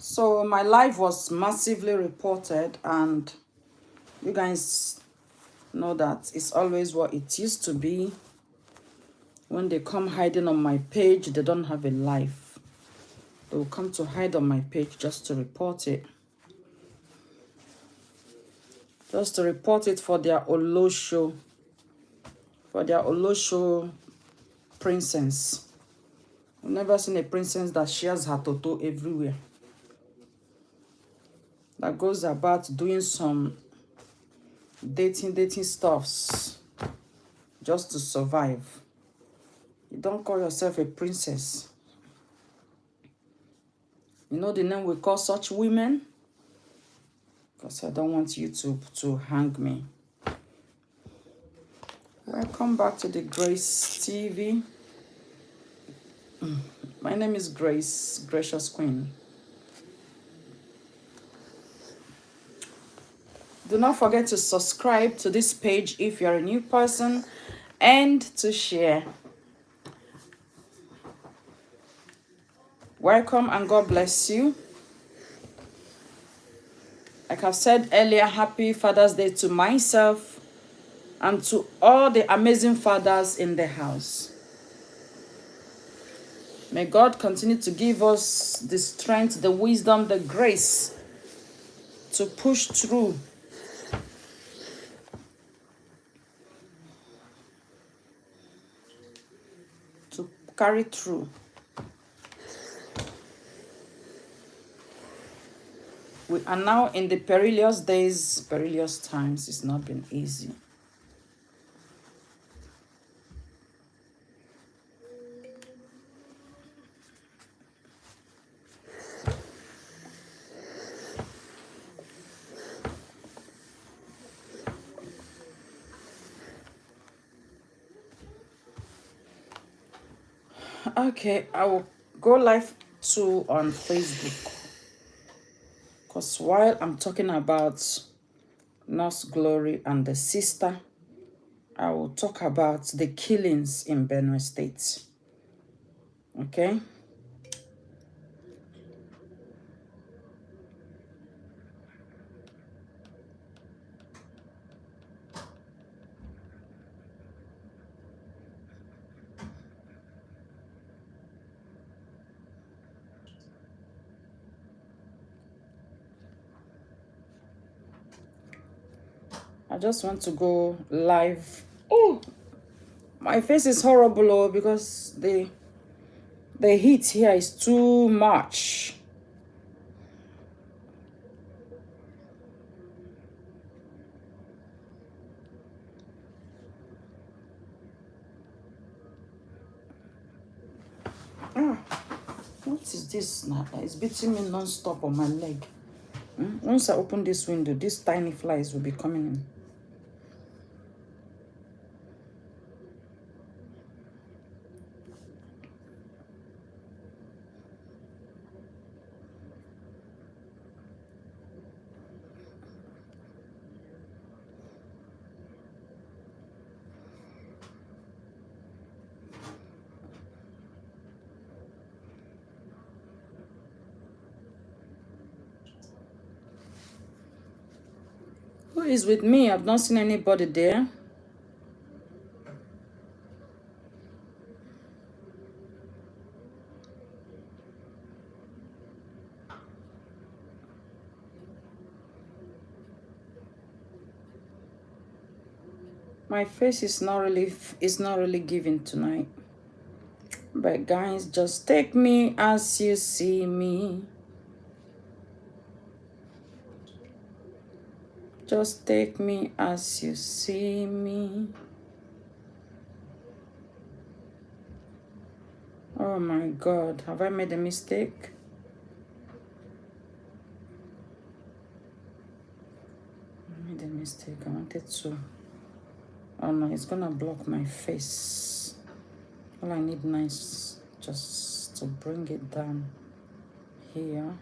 So my life was massively reported, and you guys know that it's always what it used to be. When they come hiding on my page, they don't have a life. They will come to hide on my page just to report it. Just to report it for their Olosho, princess. I've never seen a princess that shares her toto everywhere. That goes about doing some dating stuffs just to survive. You don't call yourself a princess. You know the name we call such women? Because I don't want you to hang me. Welcome back to the Grace TV. My name is Grace, Gracious Queen. Do not forget to subscribe to this page if you're a new person and to share. Welcome and God bless you. Like I've said earlier, happy Father's Day to myself and to all the amazing fathers in the house. May God continue to give us the strength, the wisdom, the grace to push through. To carry through. We are now in the perilous days, perilous times. It's not been easy. Okay, I will go live too on Facebook. Because while I'm talking about Nurse Glory and the sister, I will talk about the killings in Benue State. Okay? I just want to go live. Oh, my face is horrible because the heat here is too much. What is this now? It's beating me non-stop on my leg. Once I open this window, these tiny flies will be coming in. Who is with me? I've not seen anybody there. My face is not really giving tonight. But guys, just take me as you see me. Just take me as you see me. Oh my God, have I made a mistake? I made a mistake. I wanted to. Oh no, it's gonna block my face. All I need now is just to bring it down here.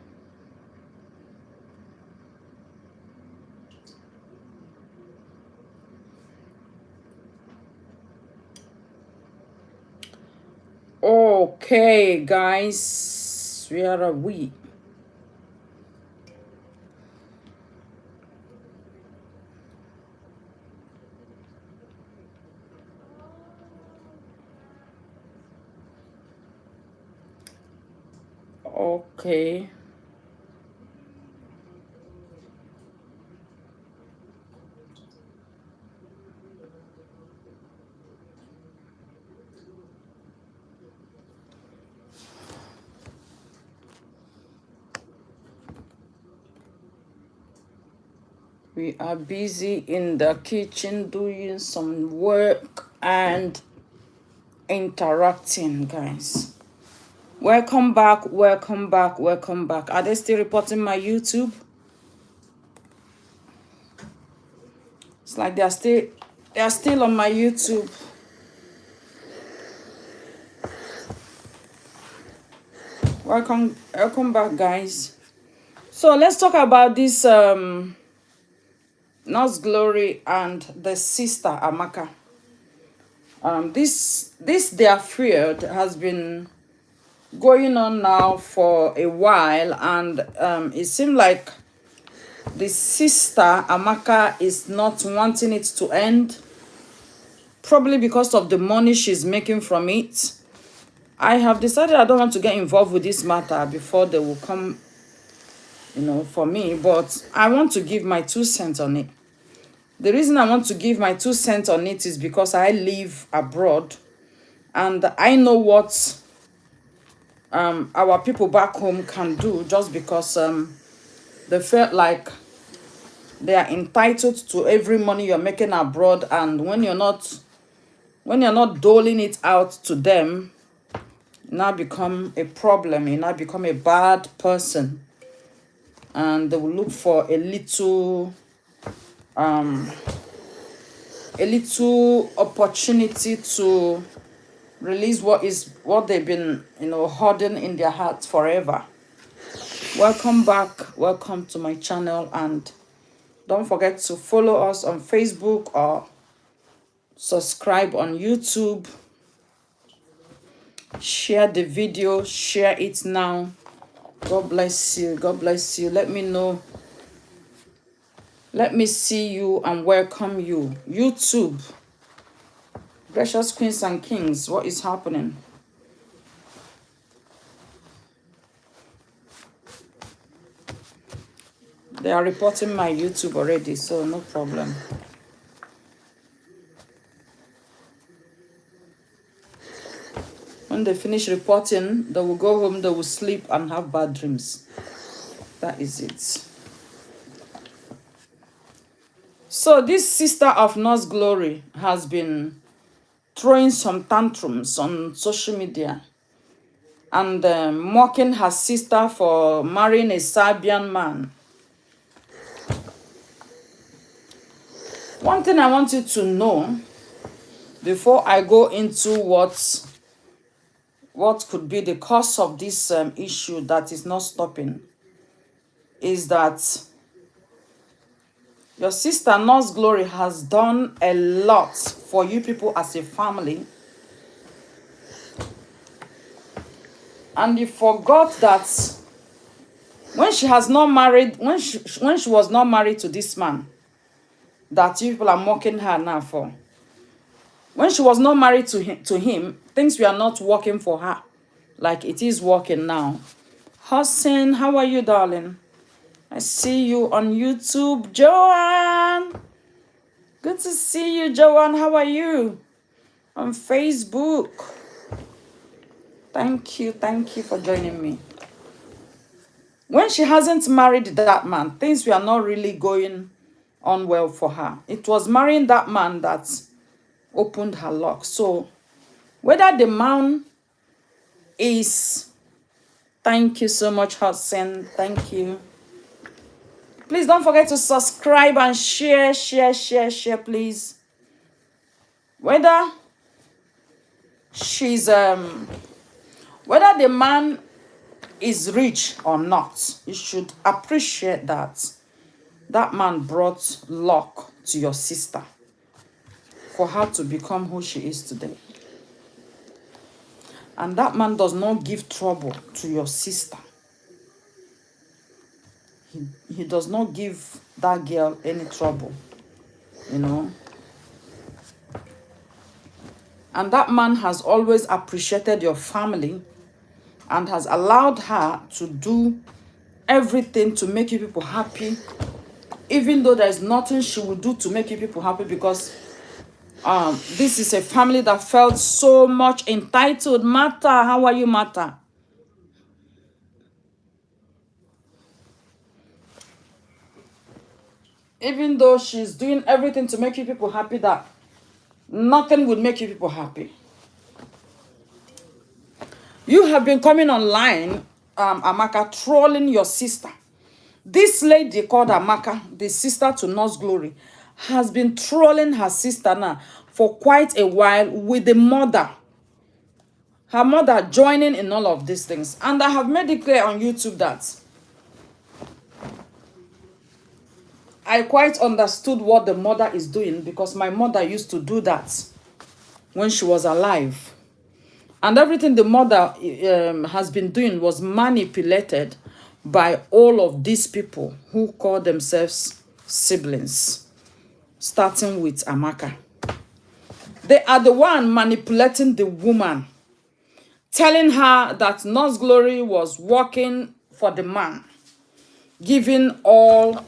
Okay, guys, where are we? Okay. We are busy in the kitchen doing some work and interacting, guys. Welcome back, welcome back, welcome back. Are they still reporting my YouTube? It's like they are still on my YouTube. Welcome back, guys. So let's talk about this Nurse Glory and the sister Amaka. This their feud has been going on now for a while, and it seemed like the sister Amaka is not wanting it to end, probably because of the money she's making from it. I have decided I don't want to get involved with this matter before they will come, for me, but I want to give my 2 cents on it. The reason I want to give my 2 cents on it is because I live abroad and I know what our people back home can do, just because they felt like they are entitled to every money you're making abroad, and when you're not doling it out to them, you now become a problem, you now become a bad person, and they will look for a little opportunity to release what they've been holding in their hearts forever. Welcome back, welcome to my channel, and don't forget to follow us on Facebook or subscribe on YouTube. Share the video, share it now. God bless you, God bless you. Let me know, let me see you and welcome you. YouTube, precious queens and kings, what is happening? They are reporting my YouTube already, so no problem. When they finish reporting, they will go home, they will sleep and have bad dreams. That is it. So this sister of Nurse Glory has been throwing some tantrums on social media and mocking her sister for marrying a Serbian man. One thing I want you to know before I go into what could be the cause of this issue that is not stopping is that your sister Nurse Glory has done a lot for you people as a family, and you forgot that when she was not married to this man that you people are mocking her now for, when she was not married to him, things were not working for her like it is working now. Hussein, how are you, darling? I see you on YouTube. Joanne, good to see you, Joanne. How are you? On Facebook. Thank you for joining me. When she hasn't married that man, things were not really going on well for her. It was marrying that man that opened her luck. So whether the man is... Thank you so much, Hudson. Thank you. Please don't forget to subscribe and share, please. Whether the man is rich or not, you should appreciate that that man brought luck to your sister for her to become who she is today. And that man does not give trouble to your sister. He does not give that girl any trouble, And that man has always appreciated your family and has allowed her to do everything to make you people happy, even though there's nothing she will do to make you people happy, because this is a family that felt so much entitled. Martha, how are you, Martha? Even though she's doing everything to make you people happy, that nothing would make you people happy. You have been coming online, Amaka, trolling your sister. This lady called Amaka, the sister to Nurse Glory, has been trolling her sister now for quite a while, with the mother. Her mother joining in all of these things. And I have made it clear on YouTube that I quite understood what the mother is doing, because my mother used to do that when she was alive. And everything the mother has been doing was manipulated by all of these people who call themselves siblings, starting with Amaka. They are the one manipulating the woman, telling her that Nurse Glory was working for the man, giving all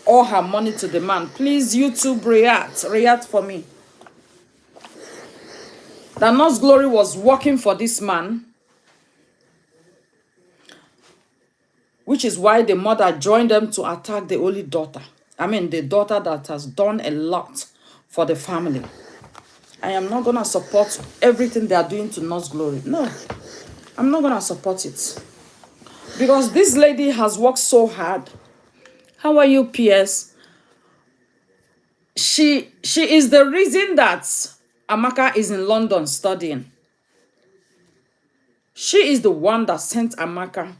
her money to the man. Please, YouTube, react for me. That Nurse Glory was working for this man, which is why the mother joined them to attack the only daughter. I mean, the daughter that has done a lot for the family. I am not going to support everything they are doing to Nurse Glory. No, I'm not going to support it. Because this lady has worked so hard. How are you, PS? She is the reason that Amaka is in London studying. She is the one that sent Amaka.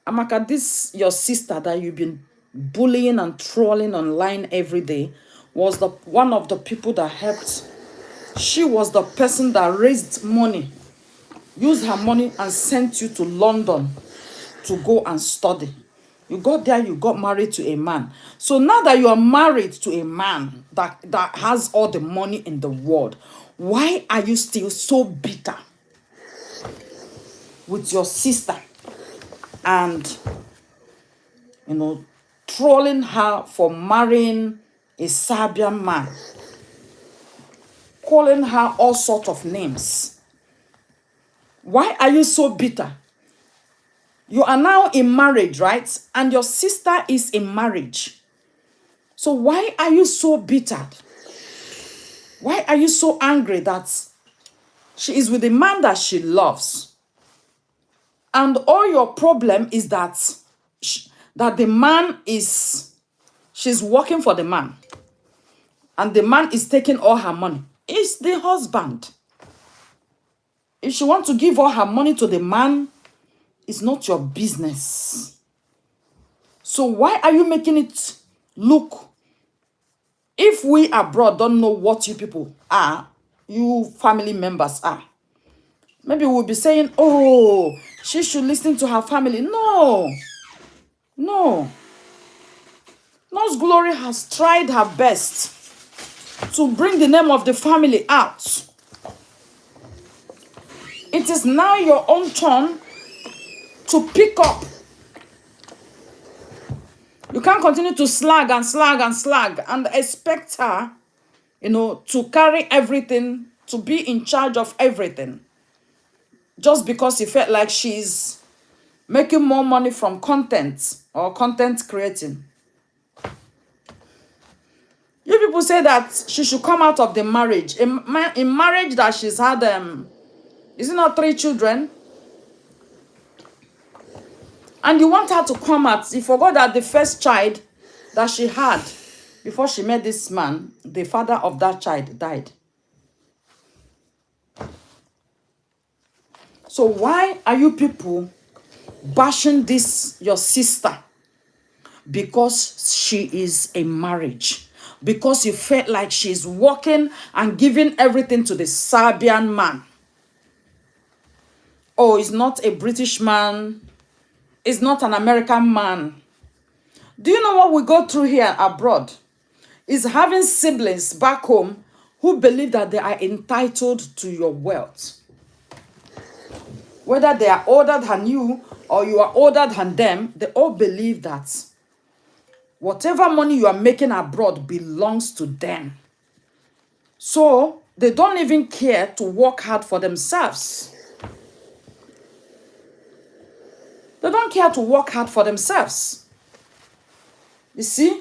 Amaka, this your sister that you've been bullying and trolling online every day was one of the people that helped. She was the person that raised money, used her money and sent you to London to go and study. You got there, you got married to a man. So now that you are married to a man that has all the money in the world, why are you still so bitter with your sister and, trolling her for marrying a Serbian man, calling her all sorts of names? Why are you so bitter? You are now in marriage, right? And your sister is in marriage. So why are you so bitter? Why are you so angry that she is with the man that she loves? And all your problem is that the man is, she's working for the man. And the man is taking all her money. It's the husband. If she wants to give all her money to the man, it's not your business. So why are you making it look, if we abroad don't know what you people are, you family members are, maybe we'll be saying, oh, she should listen to her family. No. Nurse Glory has tried her best to bring the name of the family out. It is now your own turn to pick up. You can't continue to slag and expect her, to carry everything, to be in charge of everything. Just because you felt like she's making more money from content or content creating. You people say that she should come out of the marriage. In marriage that she's had, is it not 3 children? And you want her to come out. You forgot that the first child that she had before she met this man, the father of that child died. So why are you people bashing this, your sister? Because she is in marriage. Because you felt like she's working and giving everything to the Serbian man. Oh, he's not a British man. He's not an American man. Do you know what we go through here abroad? Is having siblings back home who believe that they are entitled to your wealth. whether they are older than you or you are older than them, they all believe that whatever money you are making abroad belongs to them. So they don't even care to work hard for themselves. They don't care to work hard for themselves. You see?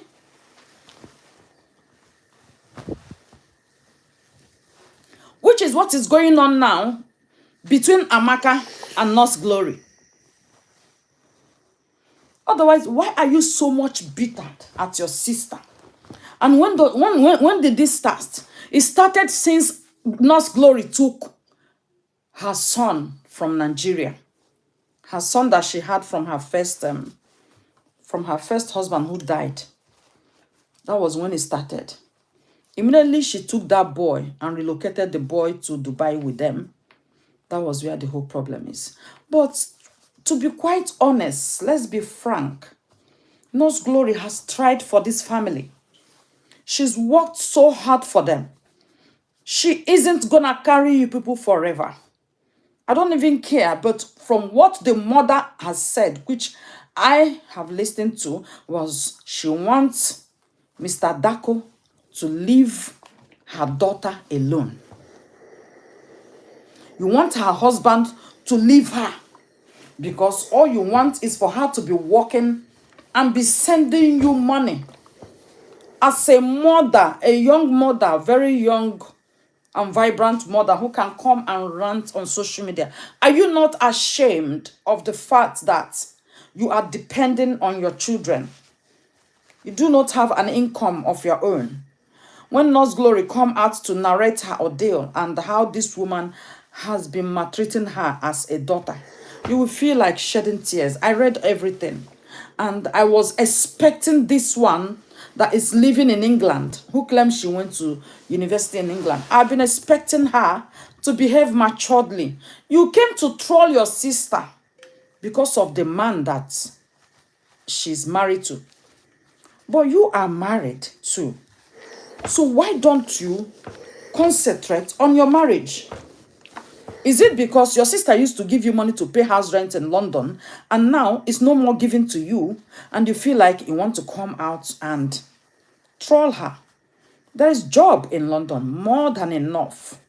Which is what is going on now between Amaka and Nurse Glory. Otherwise, why are you so much bitter at your sister? And when did this start? It started since Nurse Glory took her son from Nigeria. Her son that she had from her first husband who died. That was when it started. Immediately she took that boy and relocated the boy to Dubai with them. That was where the whole problem is. But to be quite honest, let's be frank, Nurse Glory has tried for this family. She's worked so hard for them. She isn't gonna carry you people forever. I don't even care, but from what the mother has said, which I have listened to, was she wants Mr. Dako to leave her daughter alone. You want her husband to leave her because all you want is for her to be working and be sending you money. As a mother, a young mother, very young and vibrant mother who can come and rant on social media, are you not ashamed of the fact that you are depending on your children? You do not have an income of your own. When Nurse Glory come out to narrate her ordeal and how this woman has been maltreating her as a daughter, you will feel like shedding tears. I read everything. And I was expecting this one that is living in England, who claims she went to university in England. I've been expecting her to behave maturely. You came to troll your sister because of the man that she's married to. But you are married too. So why don't you concentrate on your marriage? Is it because your sister used to give you money to pay house rent in London and now it's no more given to you and you feel like you want to come out and troll her? There is job in London, more than enough.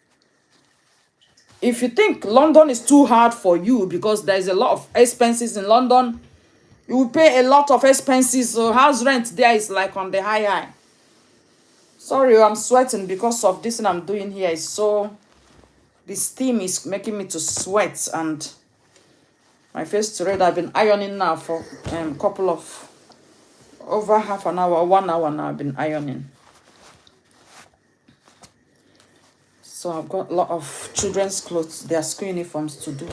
If you think London is too hard for you because there is a lot of expenses in London, you will pay a lot of expenses, so house rent there is like on the high. Sorry, I'm sweating because of this thing I'm doing here. Is so, the steam is making me to sweat and my face to red. I've been ironing now for a couple of, over half an hour, 1 hour now I've been ironing. So I've got a lot of children's clothes, their school uniforms to do.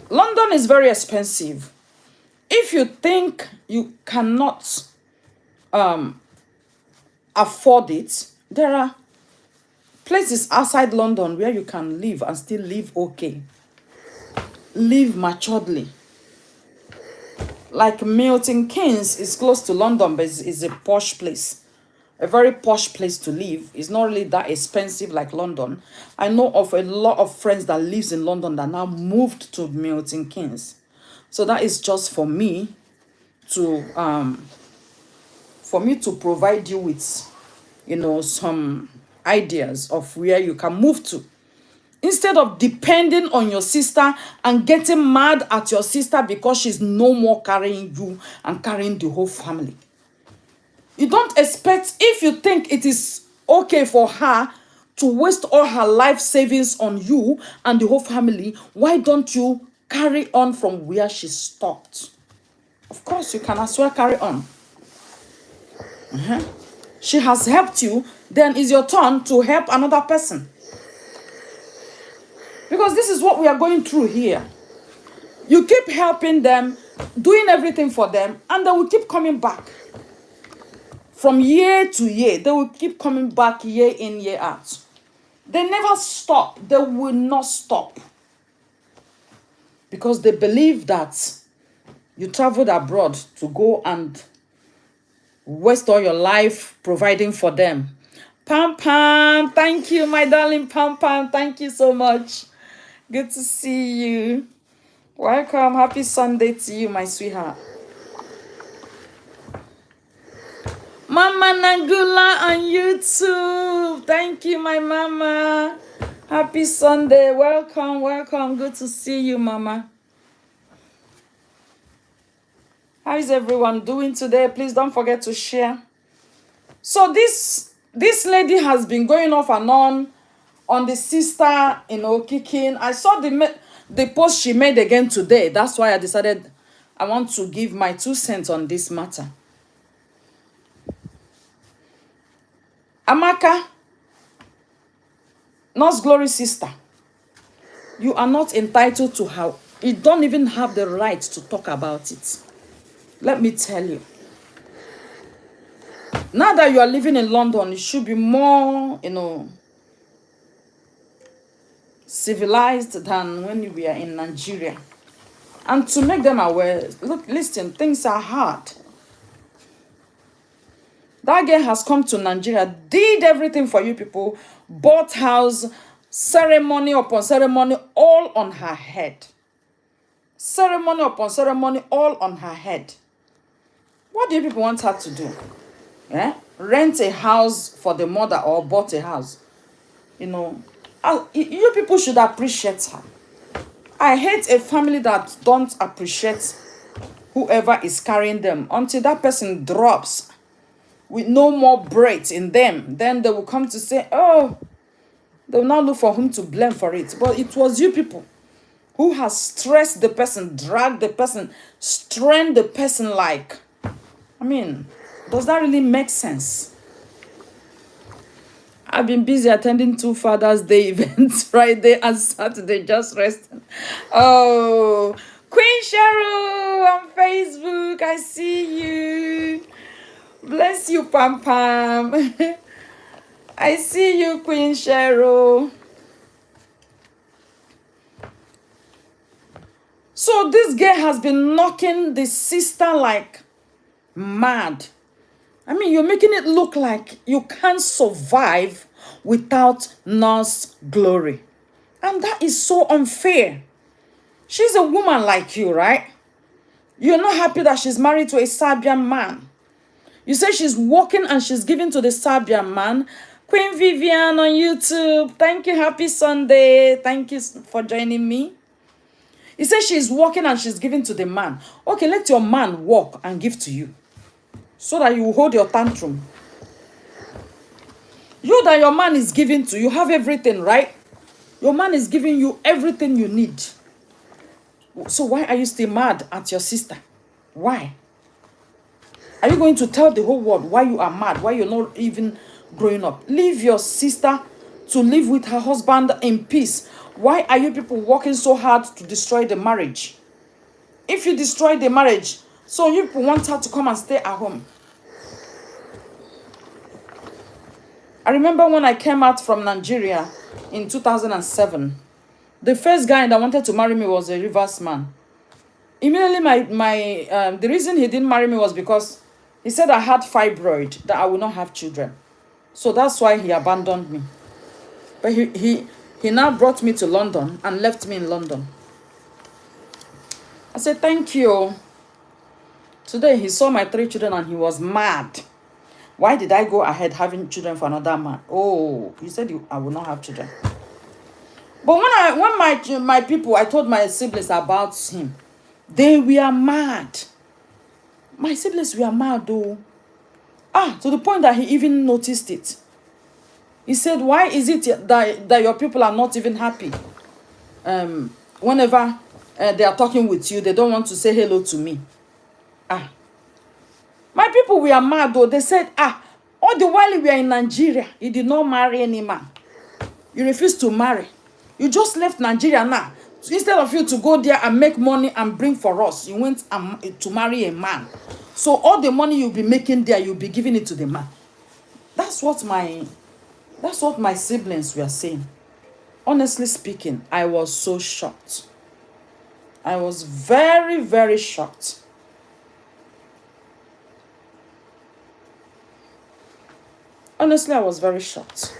London is very expensive. If you think you cannot afford it, there are places outside London where you can live and still live okay. Live maturedly. Like Milton Keynes is close to London, but it's a posh place. A very posh place to live. It's not really that expensive like London. I know of a lot of friends that lives in London that now moved to Milton Keynes. So that is just for me to provide you with, you know, some ideas of where you can move to. Instead of depending on your sister and getting mad at your sister because she's no more carrying you and carrying the whole family. You don't expect, if you think it is okay for her to waste all her life savings on you and the whole family, why don't you carry on from where she stopped? Of course, you can as well carry on. She has helped you, then it's your turn to help another person. Because this is what we are going through here. You keep helping them, doing everything for them, and they will keep coming back. From year to year, they will keep coming back year in, year out. They never stop. They will not stop. Because they believe that you traveled abroad to go and waste all your life providing for them. Pam Pam, thank you, my darling Pam Pam. Thank you so much. Good to see you. Welcome. Happy Sunday to you, my sweetheart. Mama Nagula on YouTube. Thank you, my mama. Happy Sunday. Welcome, welcome. Good to see you, mama. How is everyone doing today? Please don't forget to share. So this lady has been going off and on the sister, kicking. I saw the post she made again today. That's why I decided I want to give my 2 cents on this matter. Amaka, Nurse Glory sister, you are not entitled to how. You don't even have the right to talk about it. Let me tell you. Now that you are living in London, it should be more, civilized than when we are in Nigeria. And to make them aware, look, listen, things are hard. That girl has come to Nigeria, did everything for you people, bought house, ceremony upon ceremony, all on her head. Ceremony upon ceremony, all on her head. What do you people want her to do? Rent a house for the mother or bought a house? You people should appreciate her. I hate a family that don't appreciate whoever is carrying them until that person drops with no more breath in them. Then they will come to say, oh, they will now look for whom to blame for it. But it was you people who has stressed the person, dragged the person, strained the person like, does that really make sense? I've been busy attending 2 Father's Day events, Friday and Saturday, just resting. Oh, Queen Cheryl on Facebook, I see you. Bless you, Pam Pam. I see you, Queen Cheryl. So this girl has been knocking the sister like mad. You're making it look like you can't survive without Nurse Glory. And that is so unfair. She's a woman like you, right? You're not happy that she's married to a Serbian man. You say she's working and she's giving to the Serbian man. Queen Vivian on YouTube. Thank you. Happy Sunday. Thank you for joining me. You say she's working and she's giving to the man. Okay, let your man work and give to you, so that you hold your tantrum. You that your man is giving to, you have everything, right? Your man is giving you everything you need. So why are you still mad at your sister? Why? Are you going to tell the whole world why you are mad? Why you're not even growing up? Leave your sister to live with her husband in peace. Why are you people working so hard to destroy the marriage? If you destroy the marriage, so you people want her to come and stay at home. I remember when I came out from Nigeria in 2007, the first guy that wanted to marry me was a Rivers man. Immediately, the reason he didn't marry me was because he said I had fibroid, that I would not have children. So that's why he abandoned me. But he now brought me to London and left me in London. I said, thank you. Today, he saw my 3 children and he was mad. Why did I go ahead having children for another man? Oh, you said I will not have children. But when my people, I told my siblings about him, they were mad. My siblings were mad though. To the point that he even noticed it. He said, why is it that your people are not even happy? Whenever they are talking with you, they don't want to say hello to me. My people were mad though. They said, all the while we are in Nigeria, you did not marry any man. You refused to marry. You just left Nigeria now. So instead of you to go there and make money and bring for us, you went to marry a man. So all the money you'll be making there, you'll be giving it to the man. That's what my siblings were saying. Honestly speaking, I was so shocked. I was very, very shocked. Honestly, I was very shocked.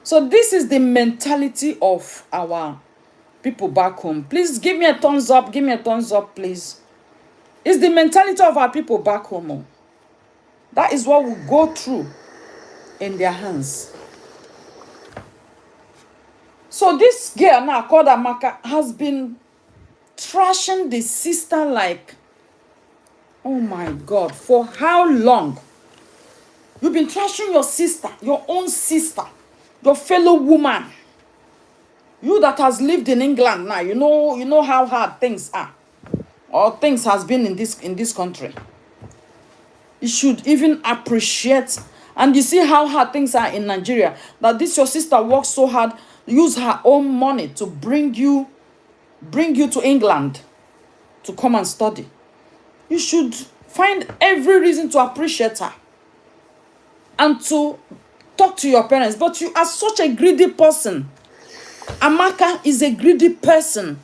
So this is the mentality of our people back home. Please give me a thumbs up. Give me a thumbs up, please. It's the mentality of our people back home. Oh. That is what we go through in their hands. So this girl now called Amaka has been trashing the sister like, oh my God, for how long? You've been trashing your sister, your own sister, your fellow woman. You that has lived in England now, you know how hard things are. Or things has been in this country. You should even appreciate. And you see how hard things are in Nigeria. That this your sister works so hard, use her own money to bring you to England to come and study. You should find every reason to appreciate her and to talk to your parents. But you are such a greedy person. Amaka is a greedy person.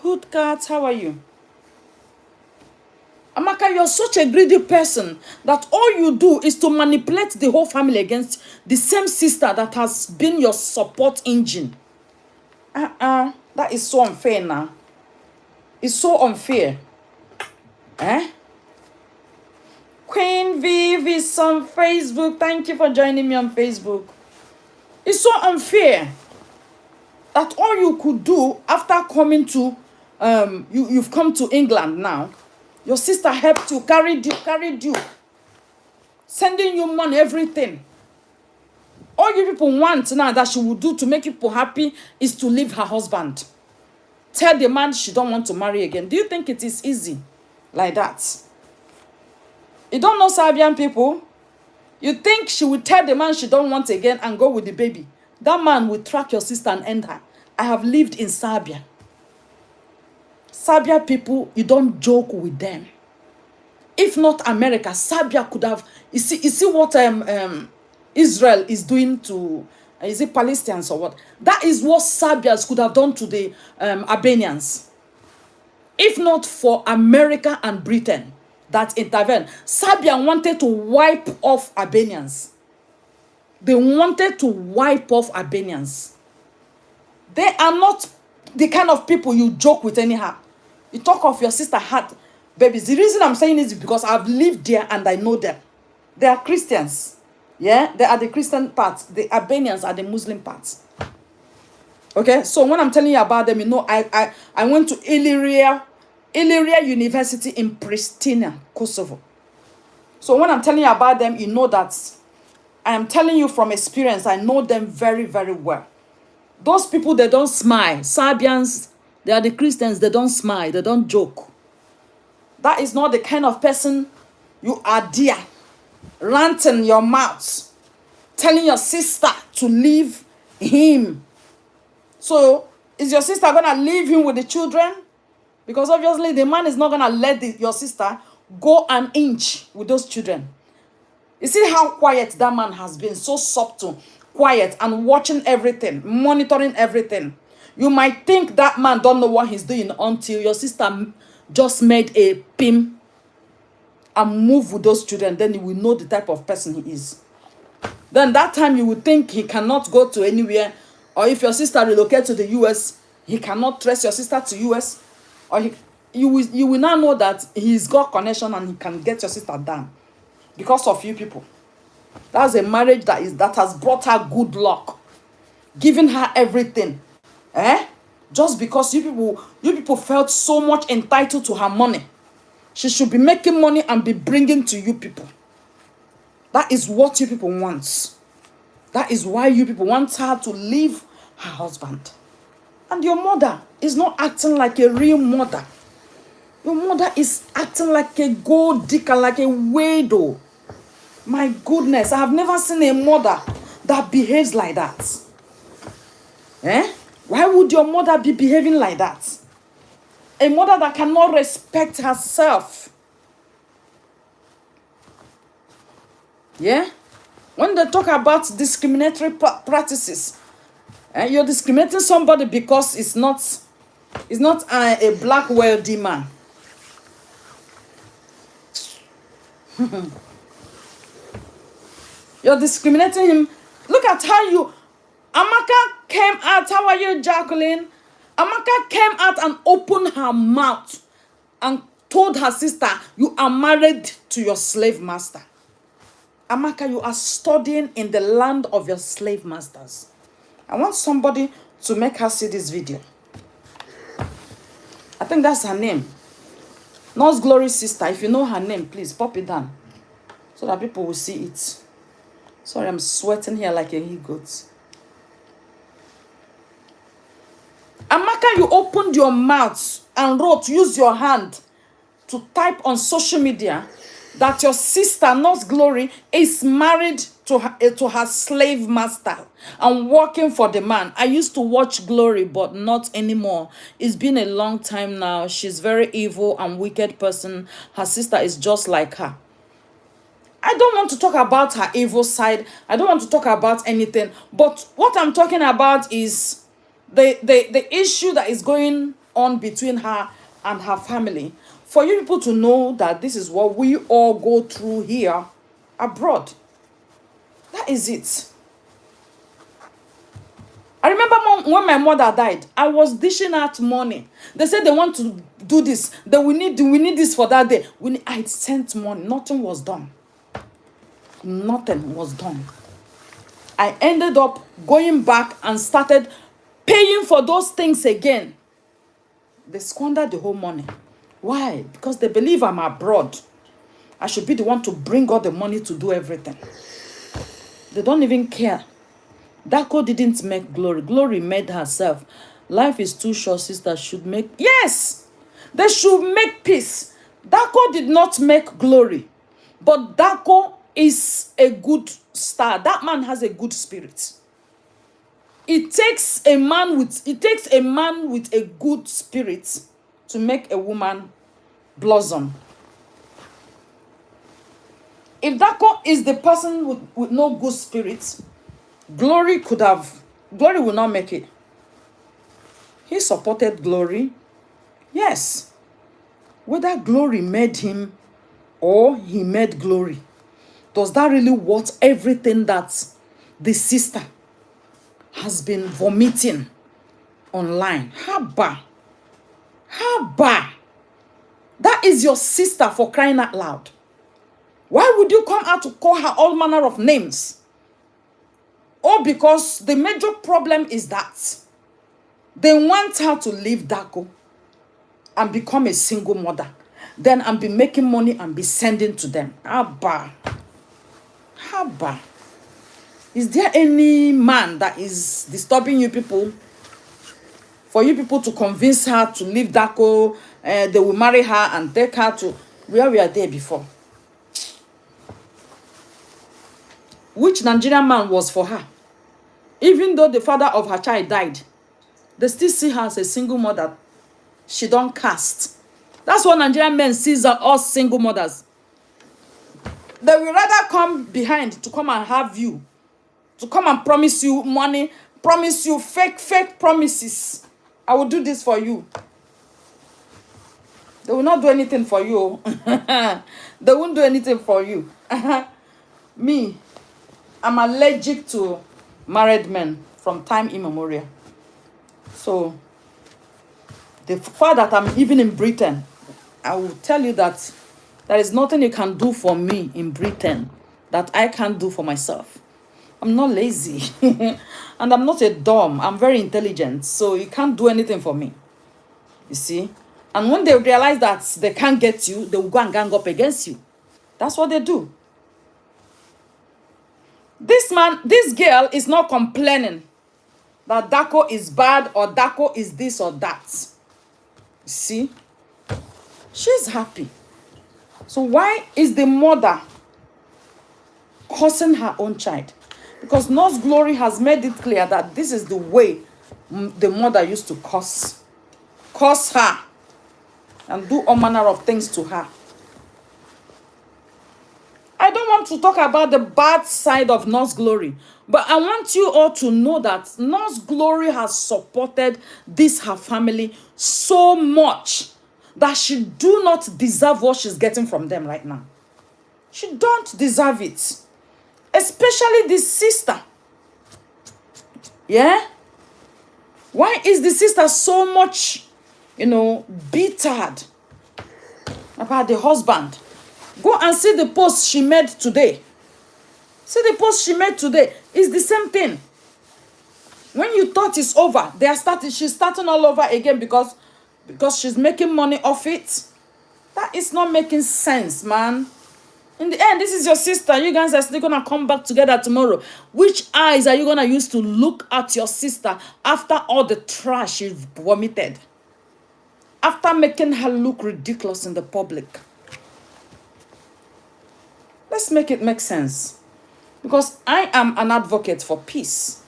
Hood cat, how are you? Amaka, you're such a greedy person that all you do is to manipulate the whole family against the same sister that has been your support engine. That is so unfair now. It's so unfair. Queen Viv is on Facebook. Thank you for joining me on Facebook. It's so unfair that all you could do after coming to, you've come to England now. Your sister helped you, carried you, sending you money, everything. All you people want now that she will do to make people happy is to leave her husband. Tell the man she don't want to marry again. Do you think it is easy like that? You don't know Serbian people? You think she will tell the man she don't want again and go with the baby? That man will track your sister and end her. I have lived in Serbia. Serbia people, you don't joke with them. If not America, Serbia could have... You see what Israel is doing to... is it Palestinians or what? That is what Serbians could have done to the Albanians. If not for America and Britain that intervened, Serbia wanted to wipe off Albanians. They wanted to wipe off Albanians. They are not the kind of people you joke with anyhow. You talk of your sister had babies. The reason I'm saying is because I've lived there and I know them. They are Christians. Yeah, they are the Christian parts. The Albanians are the Muslim parts. Okay, so when I'm telling you about them, you know, I went to Illyria University in Pristina, Kosovo. So when I'm telling you about them, you know that I am telling you from experience. I know them very, very well. Those people, they don't smile. Serbians, they are the Christians. They don't smile. They don't joke. That is not the kind of person you are, dear. Ranting your mouth, telling your sister to leave him. So, is your sister going to leave him with the children? Because obviously the man is not going to let your sister go an inch with those children. You see how quiet that man has been, so subtle, quiet, and watching everything, monitoring everything. You might think that man don't know what he's doing until your sister just made a pim and move with those children. Then you will know the type of person he is. Then that time you would think he cannot go to anywhere. Or if your sister relocates to the US, he cannot trace your sister to US. Or you will now know that he's got connection and he can get your sister down. Because of you people. That's a marriage that has brought her good luck. Giving her everything. Just because you people felt so much entitled to her money. She should be making money and be bringing to you people. That is what you people want. That is why you people want her to leave her husband. And your mother is not acting like a real mother. Your mother is acting like a gold digger, like a widow. My goodness, I have never seen a mother that behaves like that. Why would your mother be behaving like that? A mother that cannot respect herself. Yeah? When they talk about discriminatory practices, you're discriminating somebody because it's not a black wealthy man. You're discriminating him. Look at how you... Amaka came out. How are you, Jacqueline? Amaka came out and opened her mouth and told her sister, you are married to your slave master. Amaka, you are studying in the land of your slave masters. I want somebody to make her see this video. I think that's her name. Nurse Glory's sister. If you know her name, please pop it down so that people will see it. Sorry, I'm sweating here like a he-goat. Amaka, you opened your mouth and wrote, use your hand to type on social media that your sister, Nurse Glory, is married to her slave master and working for the man. I used to watch Glory, but not anymore. It's been a long time now. She's very evil and wicked person. Her sister is just like her. I don't want to talk about her evil side. I don't want to talk about anything. But what I'm talking about is the issue that is going on between her and her family. For you people to know that this is what we all go through here abroad. That is it. I remember when my mother died, I was dishing out money. They said they want to do this. That we need this for that day. I sent money. Nothing was done. Nothing was done. I ended up going back and started paying for those things again. They squandered the whole money. Why? Because they believe I'm abroad. I should be the one to bring all the money to do everything. They don't even care. Dako didn't make Glory. Glory made herself. Life is too short, sister should make... Yes! They should make peace. Dako did not make Glory. But Dako is a good star. That man has a good spirit. It takes a man with a good spirit to make a woman blossom. If Dako is the person with no good spirit, Glory will not make it. He supported Glory. Yes. Whether Glory made him or he made Glory, does that really worth everything that the sister has been vomiting online? Haba. That is your sister, for crying out loud. Why would you come out to call her all manner of names? Or because the major problem is that they want her to leave Dako and become a single mother. Then and be making money and be sending to them. Haba. Is there any man that is disturbing you people? For you people to convince her to leave Dako, they will marry her and take her to where we are there before. Which Nigerian man was for her? Even though the father of her child died, they still see her as a single mother. She don't cast. That's what Nigerian men sees us single mothers. They will rather come behind to come and have you, to come and promise you money, promise you fake promises. I will do this for you. They will not do anything for you. They won't do anything for you. Me, I'm allergic to married men from time immemorial. So, the fact that I'm even in Britain, I will tell you that there is nothing you can do for me in Britain that I can't do for myself. I'm not lazy. And I'm not a dumb. I'm very intelligent. So you can't do anything for me. You see? And when they realize that they can't get you, they will go and gang up against you. That's what they do. This girl is not complaining that Dako is bad or Dako is this or that. You see? She's happy. So why is the mother cursing her own child? Because Nurse Glory has made it clear that this is the way the mother used to curse her and do all manner of things to her. I don't want to talk about the bad side of Nurse Glory, but I want you all to know that Nurse Glory has supported her family so much that she do not deserve what she's getting from them right now. She don't deserve it. Especially the sister. Yeah? Why is the sister so much, bittered about the husband? Go and see the post she made today. See the post she made today. It's the same thing. When you thought it's over, she's starting all over again because she's making money off it. That is not making sense, man. In the end, this is your sister. You guys are still going to come back together tomorrow. Which eyes are you going to use to look at your sister after all the trash you've vomited? After making her look ridiculous in the public? Let's make it make sense. Because I am an advocate for peace.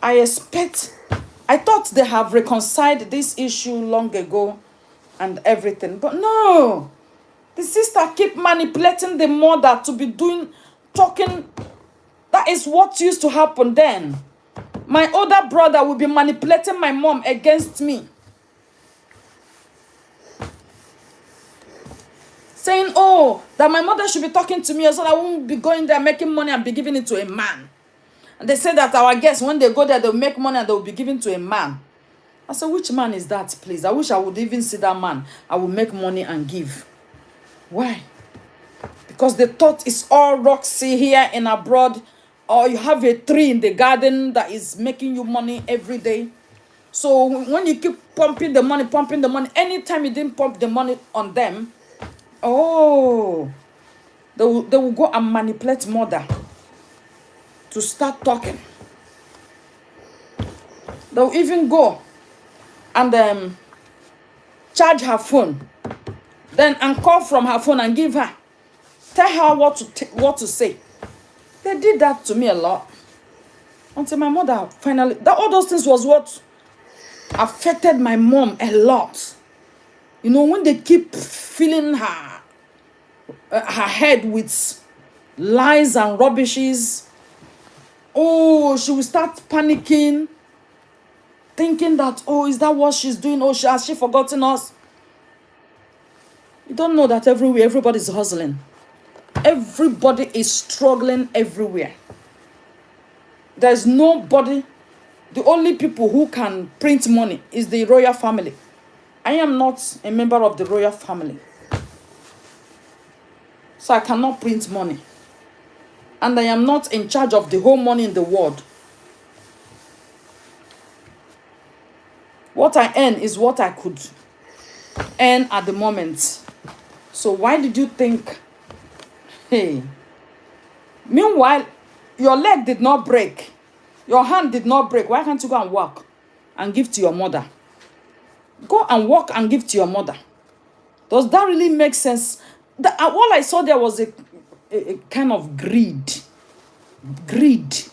I thought they have reconciled this issue long ago and everything. But no. The sister keep manipulating the mother to be talking. That is what used to happen then. My older brother will be manipulating my mom against me. Saying, that my mother should be talking to me so that I won't be going there making money and be giving it to a man. And they say that our guests, when they go there, they'll make money and they'll be given to a man. I said, which man is that, please? I wish I would even see that man. I will make money and give. Why? Because they thought it's all roxy here in abroad, or you have a tree in the garden that is making you money every day. So when you keep pumping the money, anytime you didn't pump the money on them, they will go and manipulate mother to start talking. They'll even go and charge her phone, then and call from her phone and give her, tell her what to say. They did that to me a lot until my mother finally. All those things was what affected my mom a lot. When they keep filling her head with lies and rubbishes. She will start panicking, thinking that, is that what she's doing? Has she forgotten us? You don't know that everywhere, everybody's hustling. Everybody is struggling everywhere. There's nobody. The only people who can print money is the royal family. I am not a member of the royal family. So I cannot print money. And I am not in charge of the whole money in the world. What I earn is what I could earn at the moment. So why did you think, meanwhile, your leg did not break. Your hand did not break. Why can't you go and work and give to your mother? Go and work and give to your mother. Does that really make sense? All I saw there was a kind of greed. Greed.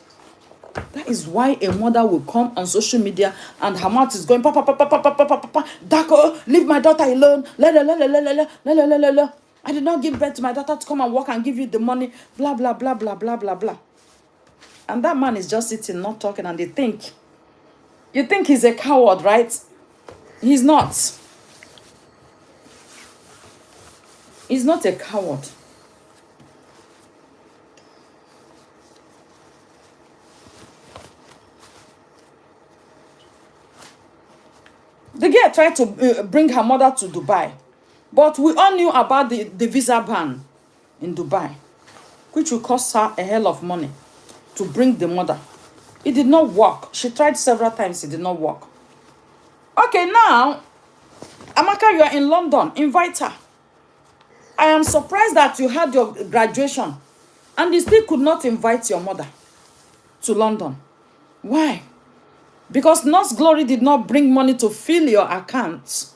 That is why a mother will come on social media and her mouth is going, papa, papa, papa, papa, papa, Dako, leave my daughter alone. La, la, la, la, la, la, la, la, la, la, la. I did not give birth to my daughter to come and work and give you the money. Blah, blah, blah, blah, blah, blah, blah. And that man is just sitting, not talking, and you think he's a coward, right? He's not. He's not a coward. The girl tried to bring her mother to Dubai. But we all knew about the visa ban in Dubai, which will cost her a hell of money to bring the mother. It did not work. She tried several times. It did not work. Okay, now, Amaka, you are in London. Invite her. I am surprised that you had your graduation and you still could not invite your mother to London. Why? Because Nurse Glory did not bring money to fill your account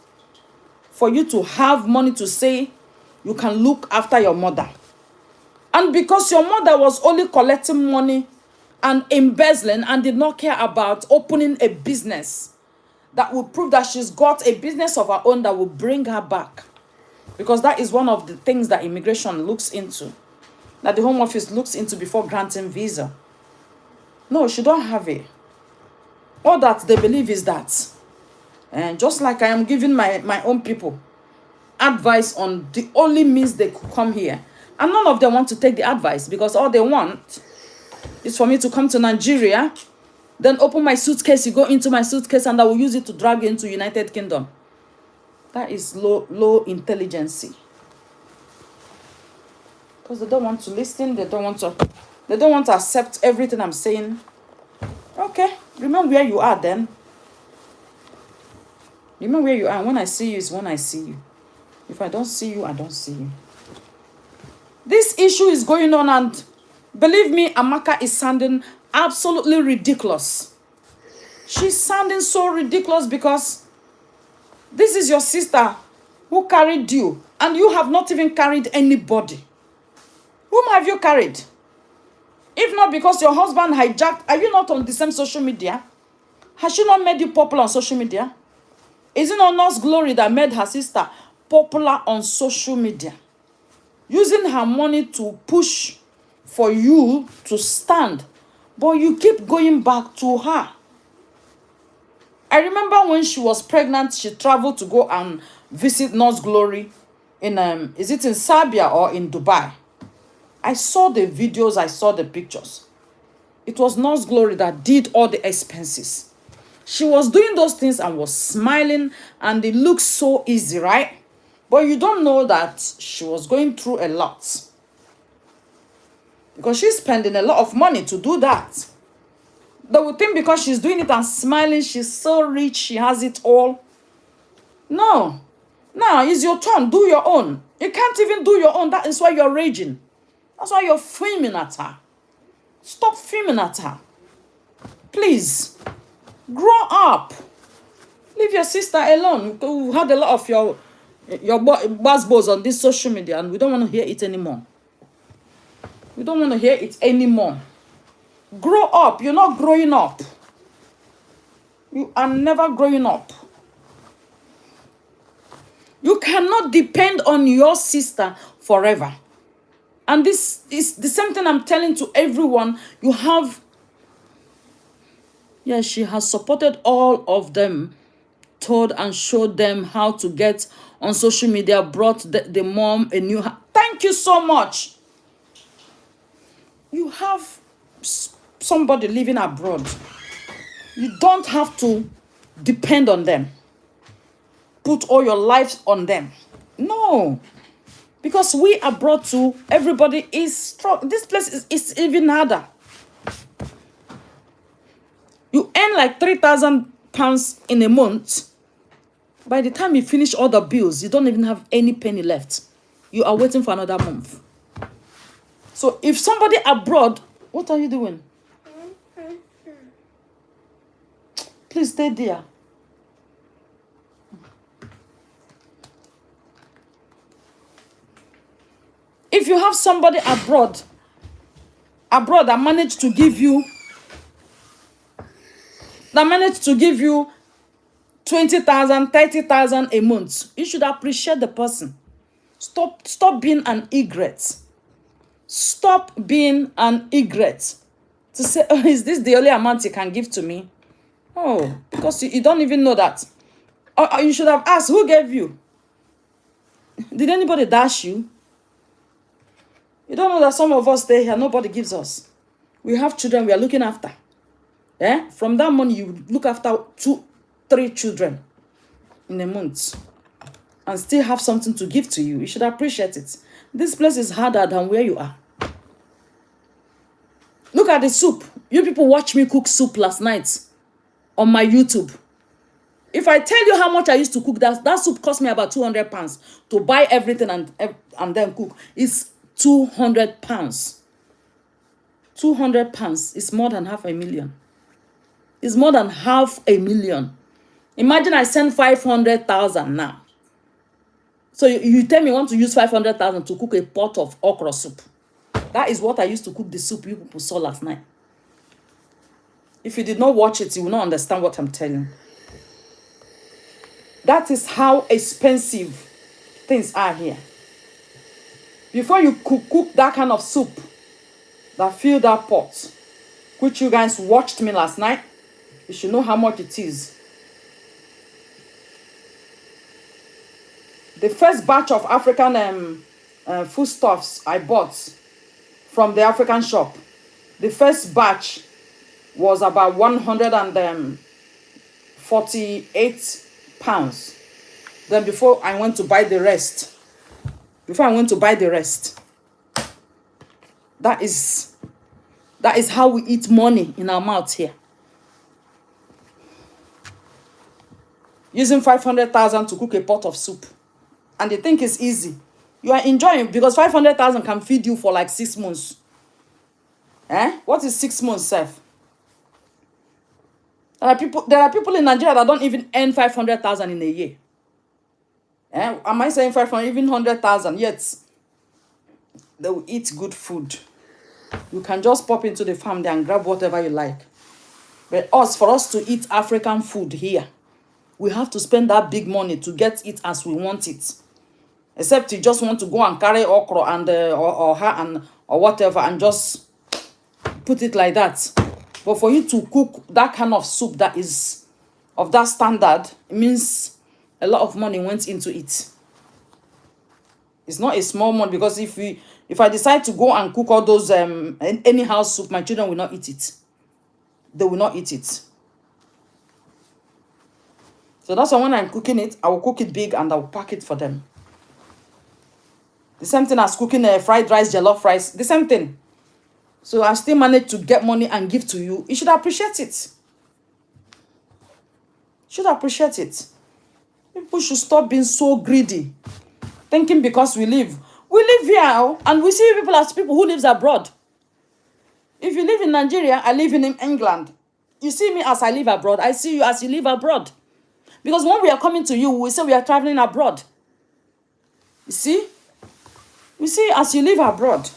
for you to have money to say you can look after your mother. And because your mother was only collecting money and embezzling and did not care about opening a business that will prove that she's got a business of her own that will bring her back. Because that is one of the things that immigration looks into, that the Home Office looks into before granting visa. No, she don't have it. All that they believe is that. And just like I am giving my own people advice on the only means they could come here, And none of them want to take the advice because all they want is for me to come to Nigeria, then open my suitcase, you go into my suitcase, and I will use it to drag you into United Kingdom. That is low intelligence. Because they don't want to listen, they don't want to accept everything I'm saying. Okay, remember where you are then. Remember where you are. When I see you is when I see you. If I don't see you, I don't see you. This issue is going on, and believe me, Amaka is sounding absolutely ridiculous. She's sounding so ridiculous because this is your sister who carried you, and you have not even carried anybody. Whom have you carried? If not because your husband hijacked, are you not on the same social media? Has she not made you popular on social media? Is it not Nurse Glory that made her sister popular on social media? Using her money to push for you to stand. But you keep going back to her. I remember when she was pregnant, she traveled to go and visit Nurse Glory in, is it in Serbia or in Dubai? I saw the videos, I saw the pictures. It was Nurse Glory that did all the expenses. She was doing those things and was smiling, and it looked so easy, right? But you don't know that she was going through a lot. Because she's spending a lot of money to do that. They would think because she's doing it and smiling, she's so rich, she has it all. No. Now, it's your turn. Do your own. You can't even do your own. That is why you're raging. That's why you're fuming at her. Stop fuming at her. Please. Grow up. Leave your sister alone. We had a lot of your buzzwords on this social media, and we don't want to hear it anymore. We don't want to hear it anymore. Grow up. You're not growing up. You are never growing up. You cannot depend on your sister forever. And this is the same thing I'm telling to everyone. You have... Yes, she has supported all of them, told and showed them how to get on social media, brought the mom a new... Thank you so much. You have somebody living abroad. You don't have to depend on them. Put all your lives on them. No. Because we abroad too, everybody is strong. This place is even harder. You earn like £3,000 in a month. By the time you finish all the bills, you don't even have any penny left. You are waiting for another month. So if somebody abroad, what are you doing? Please stay there. If you have somebody abroad that managed to give you 20,000, 30,000 a month, you should appreciate the person. Stop being an egret. Stop being an egret. To say, oh, is this the only amount you can give to me? Oh, because you don't even know that. Or you should have asked, who gave you? Did anybody dash you? You don't know that some of us stay here, nobody gives us. We have children we are looking after. Eh? From that money, you look after 2-3 children in a month and still have something to give to you. You should appreciate it. This place is harder than where you are. Look at the soup. You people watch me cook soup last night on my YouTube. If I tell you how much I used to cook, that soup cost me about £200 to buy everything and then cook. It's £200. £200 is more than $500,000. It's more than $500,000. Imagine I send 500,000 now. So you tell me you want to use 500,000 to cook a pot of okra soup. That is what I used to cook the soup you people saw last night. If you did not watch it, you will not understand what I'm telling. That is how expensive things are here. Before you cook that kind of soup that fill that pot, which you guys watched me last night, you should know how much it is. The first batch of African foodstuffs I bought from the African shop. The first batch was about 148 pounds. Then before I went to buy the rest, that is how we eat money in our mouth here. Using 500,000 to cook a pot of soup. And they think it's easy. You are enjoying it because 500,000 can feed you for like 6 months. What is 6 months, Seth? There are people in Nigeria that don't even earn 500,000 in a year. Am I saying 500, even 100,000? Yet they will eat good food. You can just pop into the farm there and grab whatever you like. But for us to eat African food here, we have to spend that big money to get it as we want it. Except you just want to go and carry okra and or whatever and just put it like that. But for you to cook that kind of soup that is of that standard, it means a lot of money went into it. It's not a small money, because if I decide to go and cook all those anyhow soup, my children will not eat it. They will not eat it. So that's why when I'm cooking it, I will cook it big and I will pack it for them. The same thing as cooking a fried rice, jollof rice, the same thing. So I still manage to get money and give to you. You should appreciate it. People should stop being so greedy. Thinking because we live here and we see people as people who lives abroad. If you live in Nigeria, I live in England. You see me as I live abroad. I see you as you live abroad. Because when we are coming to you, we say we are traveling abroad. You see? We see as you live abroad.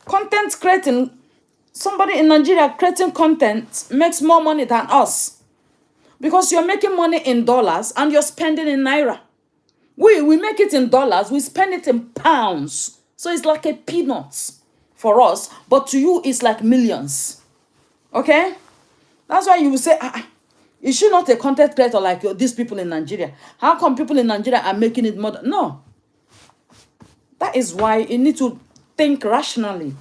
Content creating, somebody in Nigeria creating content makes more money than us. Because you're making money in dollars and you're spending in naira. We make it in dollars, we spend it in pounds. So it's like a peanut for us. But to you, it's like millions. Okay? That's why you will say, is she not a content creator like these people in Nigeria? How come people in Nigeria are making it more? No. That is why you need to think rationally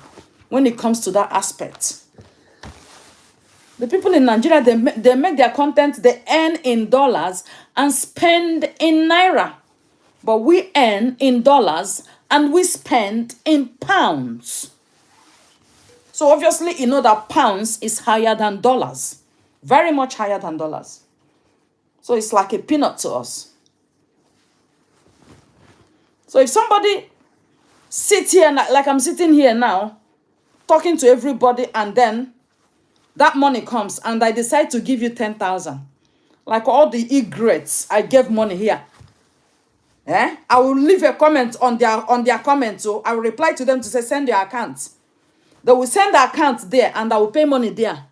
when it comes to that aspect. The people in Nigeria, they make their content, they earn in dollars and spend in naira. But we earn in dollars and we spend in pounds. So obviously, you know that pounds is higher than dollars. Very much higher than dollars. So it's like a peanut to us. So if somebody sits here, like I'm sitting here now, talking to everybody, and then that money comes and I decide to give you 10,000. Like all the e-grades, I gave money here. I will leave a comment on their comment. So I will reply to them to say, send your account. They will send the account there and I will pay money there.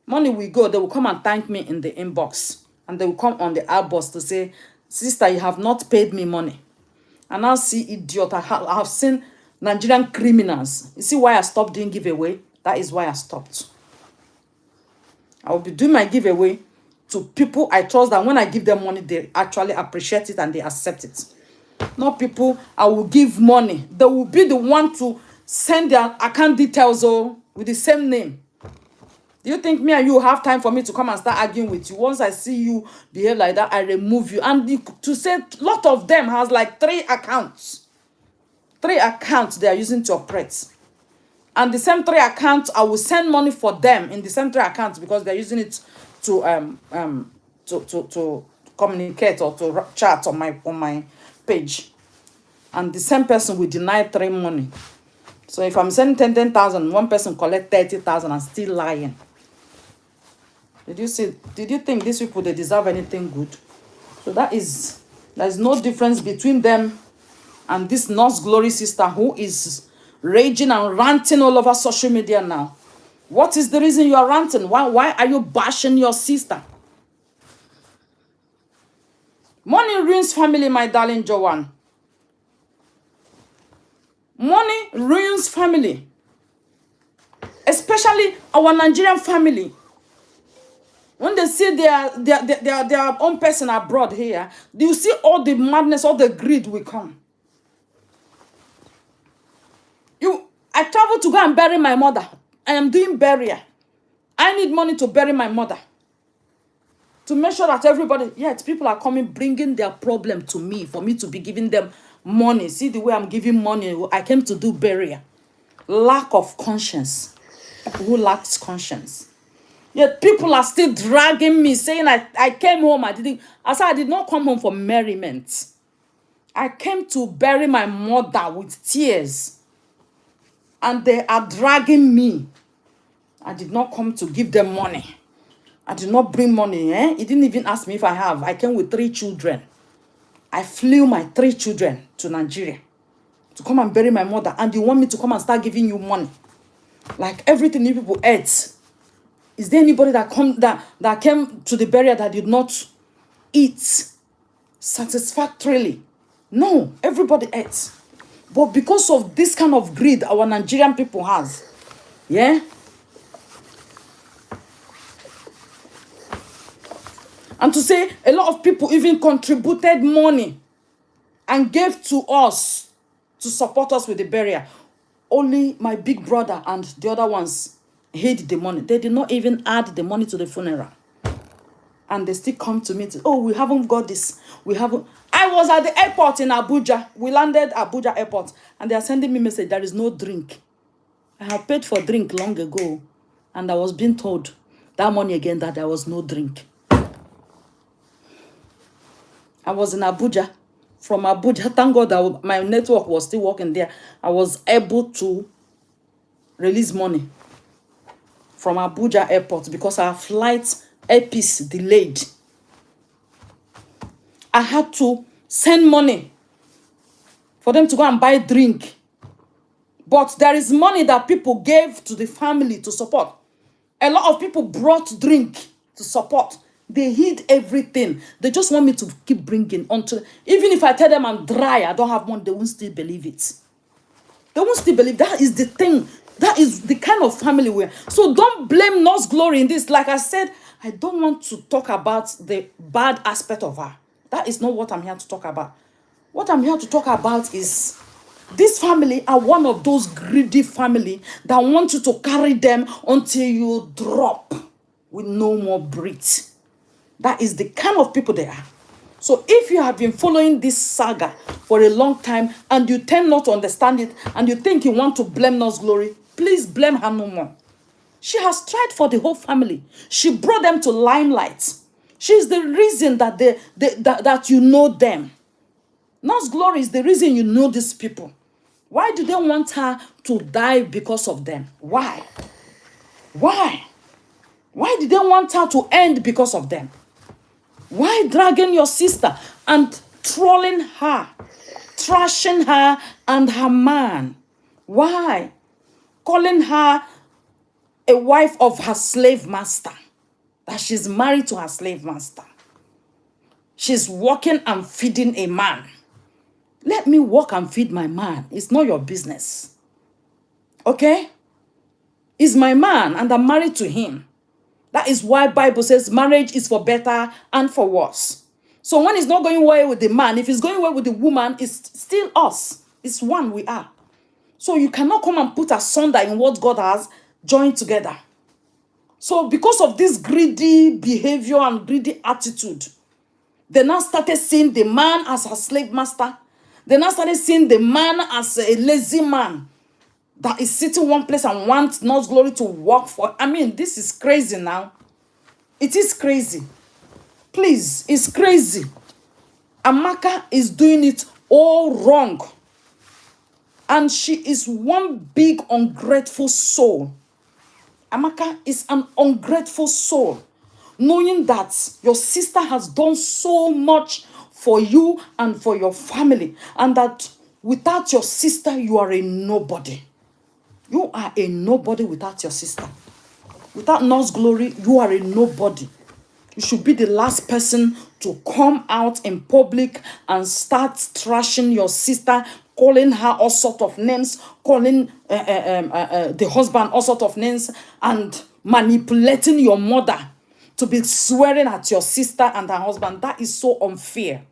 Money will go. They will come and thank me in the inbox. And they will come on the outbox to say, sister, you have not paid me money. And I'll see idiot. I have seen Nigerian criminals. You see why I stopped doing giveaway? That is why I stopped. I will be doing my giveaway to people I trust that when I give them money, they actually appreciate it and they accept it. Not people I will give money. They will be the one to send their account details with the same name. Do you think me and you have time for me to come and start arguing with you? Once I see you behave like that, I remove you. And to say, a lot of them has like 3 accounts. 3 accounts they are using to operate. And the same 3 accounts, I will send money for them in the same 3 accounts because they're using it to communicate or to chat on my page. And the same person will deny 3 money. So if I'm sending 10,000, one person collect 30,000 and still lying. Did you think these people, they deserve anything good? So there's no difference between them and this North Glory sister who is raging and ranting all over social media now. What is the reason you are ranting? Why are you bashing your sister? Money ruins family, my darling Joanne. Money ruins family. Especially our Nigerian family. When they see their own person abroad here, you see all the madness, all the greed will come. I traveled to go and bury my mother. I am doing burial. I need money to bury my mother. To make sure that everybody, yet people are coming, bringing their problem to me, for me to be giving them money. See the way I'm giving money. I came to do burial. Lack of conscience. People who lacks conscience. Yet people are still dragging me, saying I came home. I said I did not come home for merriment. I came to bury my mother with tears. And they are dragging me. I did not come to give them money. I did not bring money. He didn't even ask me if I have. I came with 3 children. I flew my 3 children to Nigeria to come and bury my mother. And you want me to come and start giving you money? Like everything you people ate. Is there anybody that came to the burial that did not eat satisfactorily? No, everybody ate. But because of this kind of greed our Nigerian people has, yeah? And to say a lot of people even contributed money and gave to us to support us with the burial. Only my big brother and the other ones hid the money. They did not even add the money to the funeral. And they still come to me to, oh, we haven't got this. We haven't. I was at the airport in Abuja. We landed Abuja airport. And they are sending me message, there is no drink. I have paid for drink long ago. And I was being told that money again that there was no drink. I was in Abuja. From Abuja, thank God that my network was still working there. I was able to release money from Abuja airport because our flight airpiece delayed. I had to send money for them to go and buy drink. But there is money that people gave to the family to support. A lot of people brought drink to support. They hid everything. They just want me to keep bringing until, even if I tell them I'm dry, I don't have money, they won't still believe it. They won't still believe. That is the thing. That is the kind of family we are. So don't blame Nurse Glory in this. Like I said, I don't want to talk about the bad aspect of her. That is not what I'm here to talk about. What I'm here to talk about is this family are one of those greedy family that want you to carry them until you drop with no more breath. That is the kind of people they are. So if you have been following this saga for a long time and you tend not to understand it and you think you want to blame Nurse Glory, please blame her no more. She has tried for the whole family. She brought them to limelight. She is the reason that that you know them. Nurse Glory is the reason you know these people. Why do they want her to die because of them? Why? Why? Why did they want her to end because of them? Why dragging your sister and trolling her, trashing her and her man? Why? Calling her a wife of her slave master, that she's married to her slave master. She's working and feeding a man. Let me work and feed my man. It's not your business. Okay? He's my man and I'm married to him. That is why Bible says marriage is for better and for worse. So when it's not going well with the man, if it's going well with the woman, it's still us. It's one we are. So you cannot come and put asunder in what God has joined together. So because of this greedy behavior and greedy attitude, they now started seeing the man as a slave master. They now started seeing the man as a lazy man that is sitting one place and wants Nurse Glory to work for. I mean, this is crazy now. It is crazy. Please, it's crazy. Amaka is doing it all wrong. And she is one big ungrateful soul. Amaka is an ungrateful soul. Knowing that your sister has done so much for you and for your family. And that without your sister, you are a nobody. You are a nobody without your sister. Without Nurse Glory, you are a nobody. You should be the last person to come out in public and start trashing your sister, calling her all sorts of names, calling the husband all sorts of names, and manipulating your mother to be swearing at your sister and her husband. That is so unfair.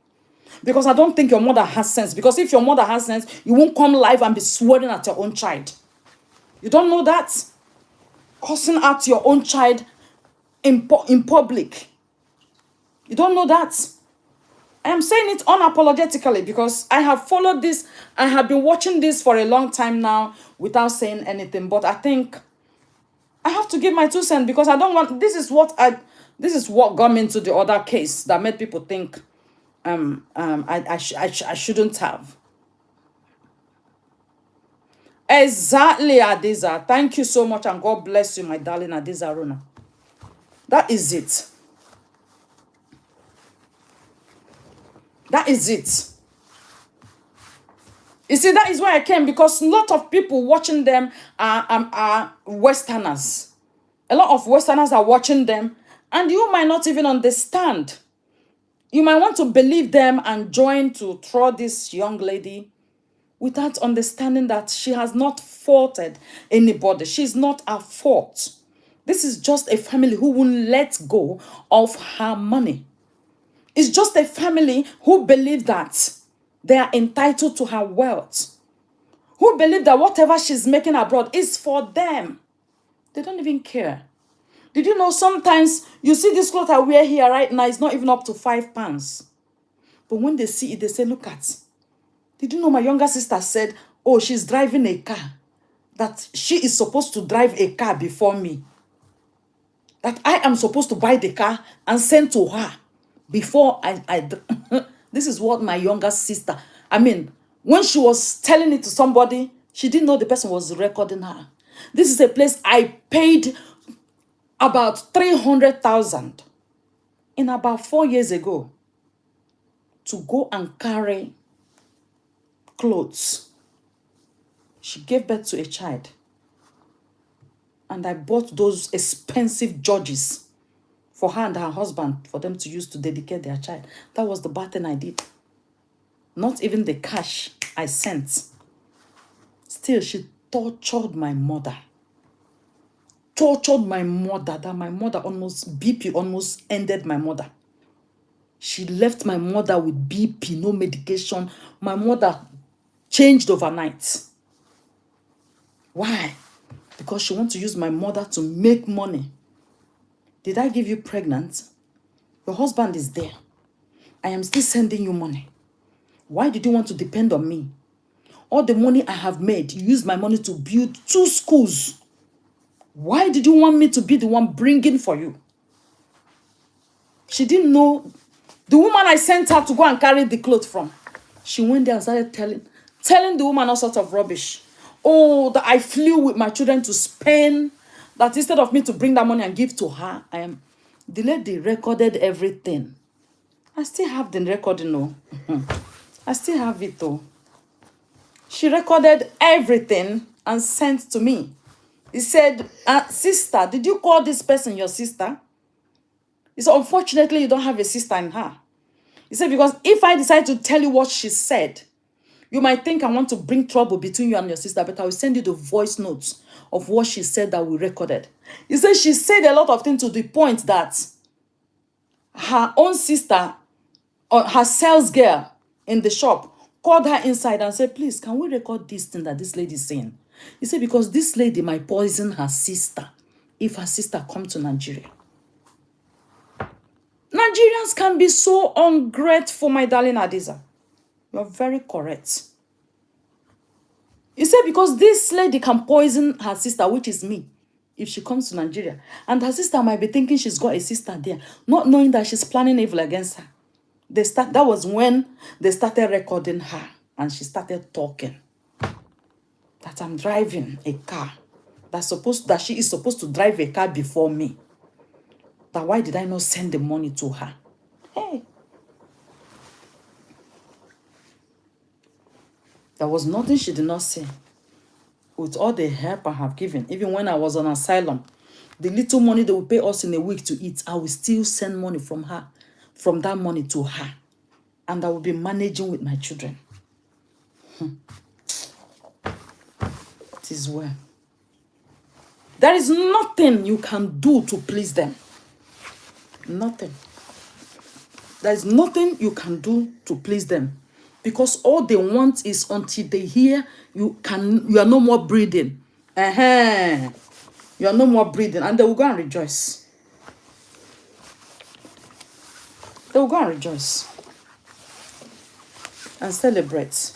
Because I don't think your mother has sense. Because if your mother has sense, you won't come live and be swearing at your own child. You don't know that? Cursing out your own child in public. You don't know that? I am saying it unapologetically because I have followed this. I have been watching this for a long time now without saying anything. But I think I have to give my 2 cents because I don't want. This is what got me into the other case that made people think I shouldn't have. Exactly, Adiza. Thank you so much, and God bless you, my darling Adiza Rona. That is it. That is it. You see, that is why I came, because a lot of people watching them are Westerners. A lot of Westerners are watching them, and you might not even understand. You might want to believe them and join to throw this young lady without understanding that she has not faulted anybody. She's not at fault. This is just a family who won't let go of her money. It's just a family who believe that they are entitled to her wealth. Who believe that whatever she's making abroad is for them. They don't even care. Did you know sometimes you see this cloth I wear here right now is not even up to £5. But when they see it, they say, look at. Did you know my younger sister said, oh, she's driving a car. That she is supposed to drive a car before me. That I am supposed to buy the car and send to her before I This is what my younger sister, I mean, when she was telling it to somebody, she didn't know the person was recording her. This is a place I paid about 300,000 in about 4 years ago to go and carry clothes. She gave birth to a child. And I bought those expensive Georges for her and her husband for them to use to dedicate their child. That was the bad thing I did. Not even the cash I sent. Still, she tortured my mother. Tortured my mother, that my mother BP almost ended my mother. She left my mother with BP, no medication. My mother changed overnight. Why? Because she wants to use my mother to make money. Did I give you pregnant? Your husband is there. I am still sending you money. Why did you want to depend on me? All the money I have made, you used my money to build 2 schools. Why did you want me to be the one bringing for you? She didn't know. The woman I sent her to go and carry the clothes from, she went there and started telling the woman all sorts of rubbish. Oh, that I flew with my children to Spain. That instead of me to bring that money and give to her, the lady recorded everything. I still have the recording, no. I still have it, though. She recorded everything and sent to me. He said, sister, did you call this person your sister? He said, unfortunately, you don't have a sister in her. He said, because if I decide to tell you what she said, you might think I want to bring trouble between you and your sister, but I will send you the voice notes of what she said that we recorded. He said she said a lot of things to the point that her own sister, or her sales girl in the shop, called her inside and said, please, can we record this thing that this lady is saying? He said, because this lady might poison her sister if her sister comes to Nigeria. Nigerians can be so ungrateful, my darling Adiza. You're very correct. He said, because this lady can poison her sister, which is me, if she comes to Nigeria. And her sister might be thinking she's got a sister there, not knowing that she's planning evil against her. That was when they started recording her, and she started talking. That I'm driving a car. That she is supposed to drive a car before me. That why did I not send the money to her? Hey. There was nothing she did not say. With all the help I have given, even when I was on asylum, the little money they will pay us in a week to eat, I will still send money from that money to her. And I will be managing with my children. It is well. There is nothing you can do to please them. Nothing. There is nothing you can do to please them. Because all they want is until they hear you are no more breathing, You are no more breathing. And they will go and rejoice. They will go and rejoice. And celebrate.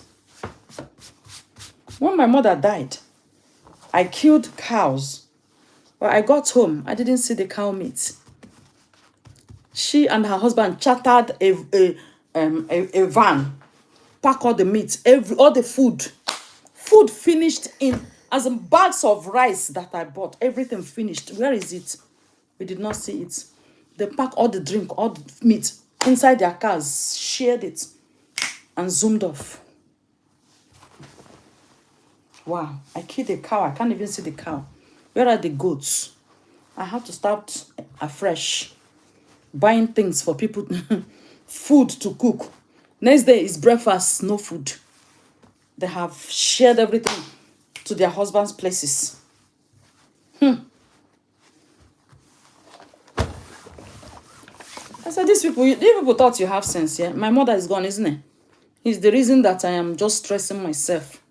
When my mother died, I killed cows. But I got home, I didn't see the cow meat. She and her husband chartered a van, pack all the meat, all the food. Food finished in, as in bags of rice that I bought. Everything finished. Where is it? We did not see it. They packed all the drink, all the meat inside their cars, shared it, and zoomed off. Wow, I killed a cow. I can't even see the cow. Where are the goats? I have to start afresh. Buying things for people, food to cook. Next day is breakfast, no food. They have shared everything to their husbands' places. I said, these people thought you have sense, yeah? My mother is gone, isn't it? It's the reason that I am just stressing myself.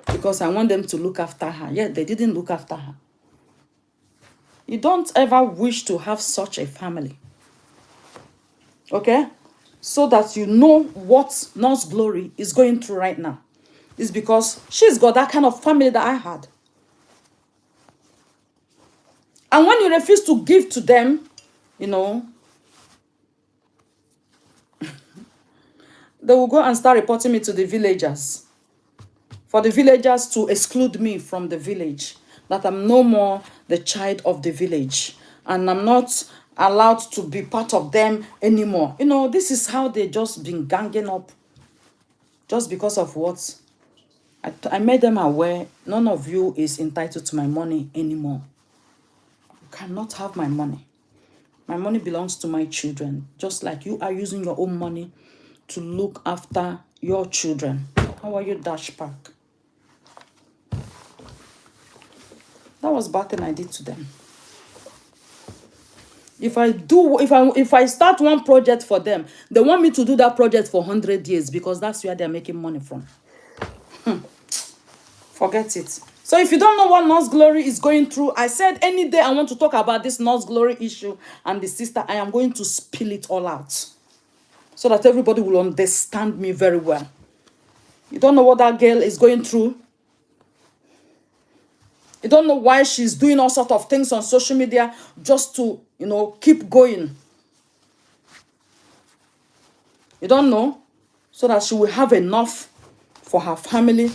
Because I want them to look after her. Yeah, they didn't look after her. You don't ever wish to have such a family. Okay? So that you know what Nurse Glory is going through right now. It's because she's got that kind of family that I had. And when you refuse to give to them, you know, they will go and start reporting me to the villagers. For the villagers to exclude me from the village. That I'm no more the child of the village. And I'm not allowed to be part of them anymore. You know, this is how they just been ganging up. Just because of what? I made them aware, none of you is entitled to my money anymore. You cannot have my money. My money belongs to my children. Just like you are using your own money to look after your children. How are you, Dash Park? That was bad thing I did to them. If I start one project for them, they want me to do that project for 100 years because that's where they're making money from. Forget it. So if you don't know what Nurse Glory is going through, I said any day I want to talk about this Nurse Glory issue and the sister, I am going to spill it all out. So that everybody will understand me very well. You don't know what that girl is going through. You don't know why she's doing all sorts of things on social media just to, you know, keep going. You don't know. So that she will have enough for her family.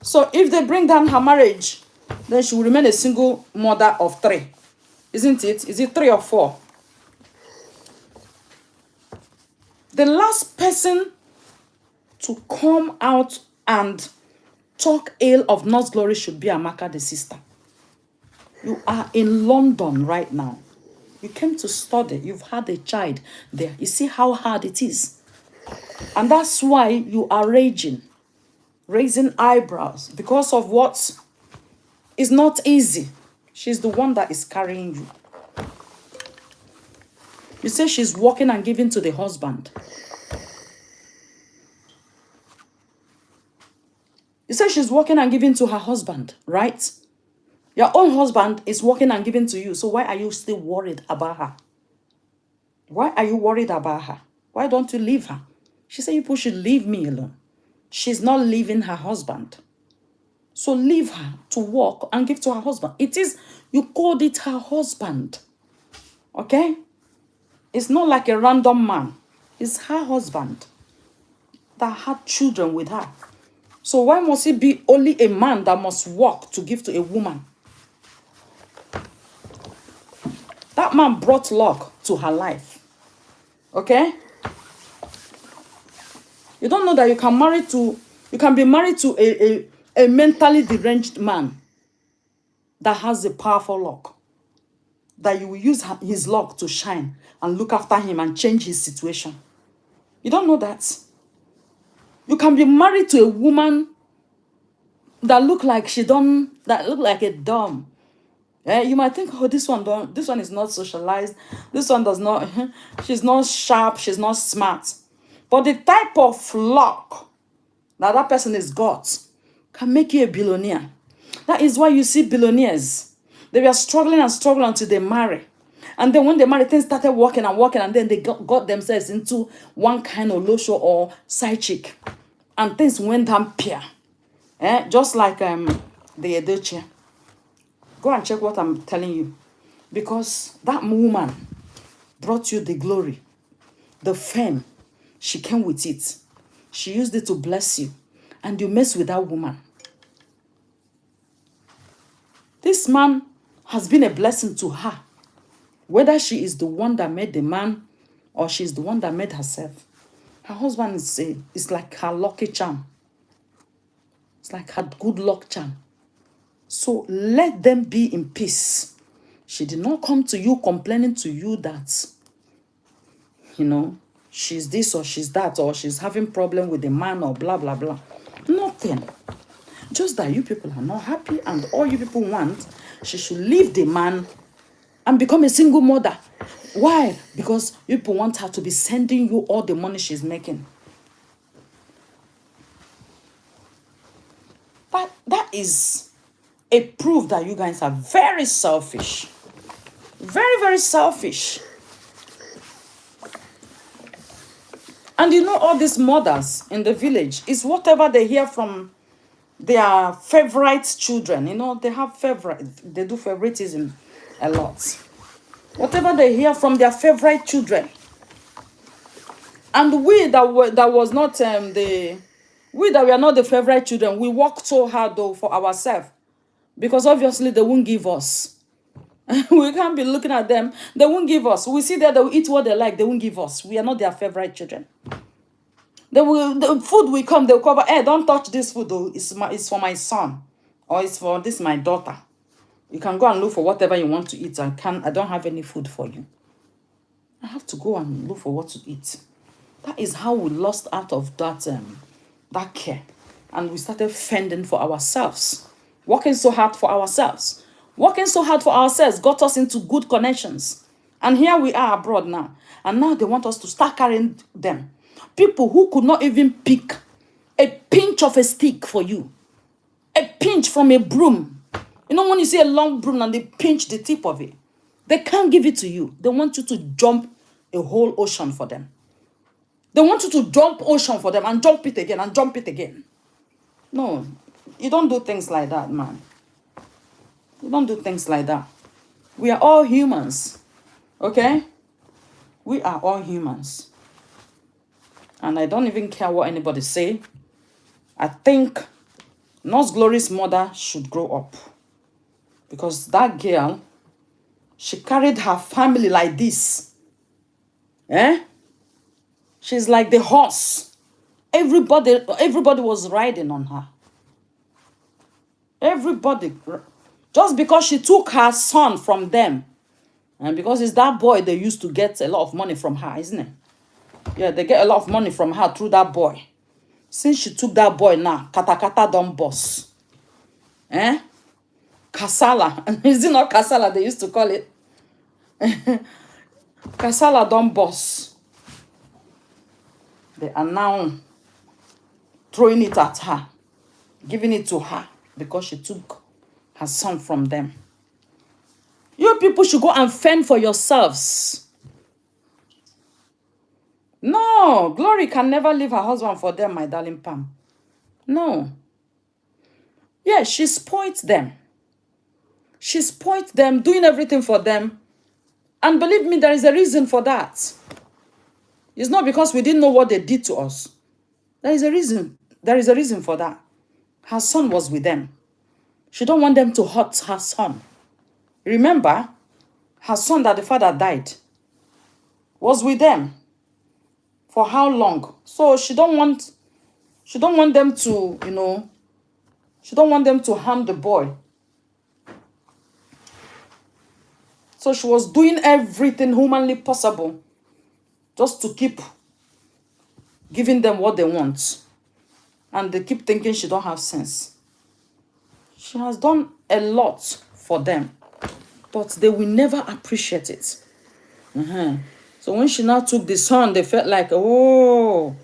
So if they bring down her marriage, then she will remain a single mother of 3. Isn't it? Is it 3 or 4? The last person to come out and talk ill of Nurse Glory should be Amaka, the sister. You are in London right now. You came to study. You've had a child there. You see how hard it is. And that's why you are raging. Raising eyebrows. Because of what is not easy. She's the one that is carrying you. You say she's working and giving to the husband. You say she's working and giving to her husband, right? Your own husband is working and giving to you. So why are you still worried about her? Why are you worried about her? Why don't you leave her? She said people should leave me alone. She's not leaving her husband. So leave her to work and give to her husband. It is, you called it her husband. Okay? It's not like a random man. It's her husband that had children with her. So why must it be only a man that must work to give to a woman? That man brought luck to her life. Okay? You don't know that you can be married to a mentally deranged man that has a powerful luck. That you will use his luck to shine and look after him and change his situation. You don't know that. You can be married to a woman that look like a dumb. Yeah, you might think, oh, this one is not socialized. This one does not, she's not sharp, she's not smart. But the type of luck that person has got can make you a billionaire. That is why you see billionaires. They were struggling and struggling until they marry. And then when they married, things started working and working, and then they got themselves into one kind of low show or side chick. And things went down peer. Just like the Edochie. Go and check what I'm telling you. Because that woman brought you the glory, the fame. She came with it. She used it to bless you. And you mess with that woman. This man has been a blessing to her. Whether she is the one that made the man or she's the one that made herself. Her husband is like her lucky charm. It's like her good luck charm. So let them be in peace. She did not come to you complaining to you that, she's this or she's that or she's having problem with the man or blah, blah, blah. Nothing. Just that you people are not happy and all you people want, she should leave the man and become a single mother. Why? Because you people want her to be sending you all the money she's making. But that is a proof that you guys are very selfish. Very, very selfish. And all these mothers in the village, is whatever they hear from their favorite children. They have they do favoritism a lot. Whatever they hear from their favorite children. And we that were not we that were not the favorite children, we worked so hard though for ourselves. Because obviously they won't give us. We can't be looking at them. They won't give us. We see that they will eat what they like. They won't give us. We are not their favorite children. The food will come. They'll cover. Hey, don't touch this food though. It's for my son, or it's for my daughter. You can go and look for whatever you want to eat. I don't have any food for you. I have to go and look for what to eat. That is how we lost out of that care, and we started fending for ourselves, working so hard for ourselves. Working so hard for ourselves got us into good connections. And here we are abroad now. And now they want us to start carrying them. People who could not even pick a pinch of a stick for you. A pinch from a broom. When you see a long broom and they pinch the tip of it, they can't give it to you. They want you to jump a whole ocean for them. They want you to jump ocean for them and jump it again and jump it again. No, you don't do things like that, man. You don't do things like that. We are all humans. Okay? We are all humans. And I don't even care what anybody say. I think Nurse Glory's mother should grow up. Because that girl, she carried her family like this. She's like the horse. Everybody was riding on her. Everybody. Just because she took her son from them. And because it's that boy they used to get a lot of money from her, isn't it? Yeah, they get a lot of money from her through that boy. Since she took that boy now, kata don't boss. Kasala. Is it not Kasala they used to call it? Kasala don't boss. They are now throwing it at her. Giving it to her because she took her son from them. You people should go and fend for yourselves. No, Glory can never leave her husband for them, my darling Pam. No. Yeah, she spoiled them. She spoiled them, doing everything for them. And believe me, there is a reason for that. It's not because we didn't know what they did to us. There is a reason. There is a reason for that. Her son was with them. She don't want them to hurt her son. Remember, her son that the father died was with them. For how long? So she don't want them to, she don't want them to harm the boy. So she was doing everything humanly possible just to keep giving them what they want. And they keep thinking she don't have sense. She has done a lot for them, but they will never appreciate it. So when she now took the son, they felt like, oh,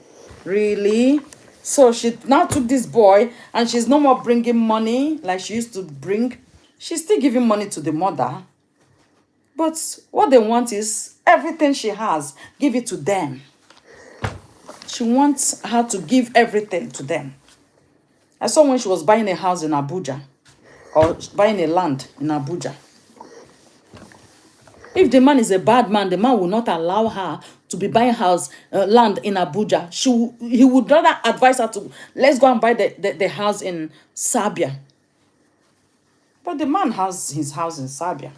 really? So she now took this boy and she's no more bringing money like she used to bring. She's still giving money to the mother. But what they want is everything she has, give it to them. She wants her to give everything to them. I saw when she was buying a house in Abuja or buying a land in Abuja. If the man is a bad man, the man will not allow her to be buying land in Abuja. He would rather advise her to, let's go and buy the house in Serbia. But the man has his house in Serbia.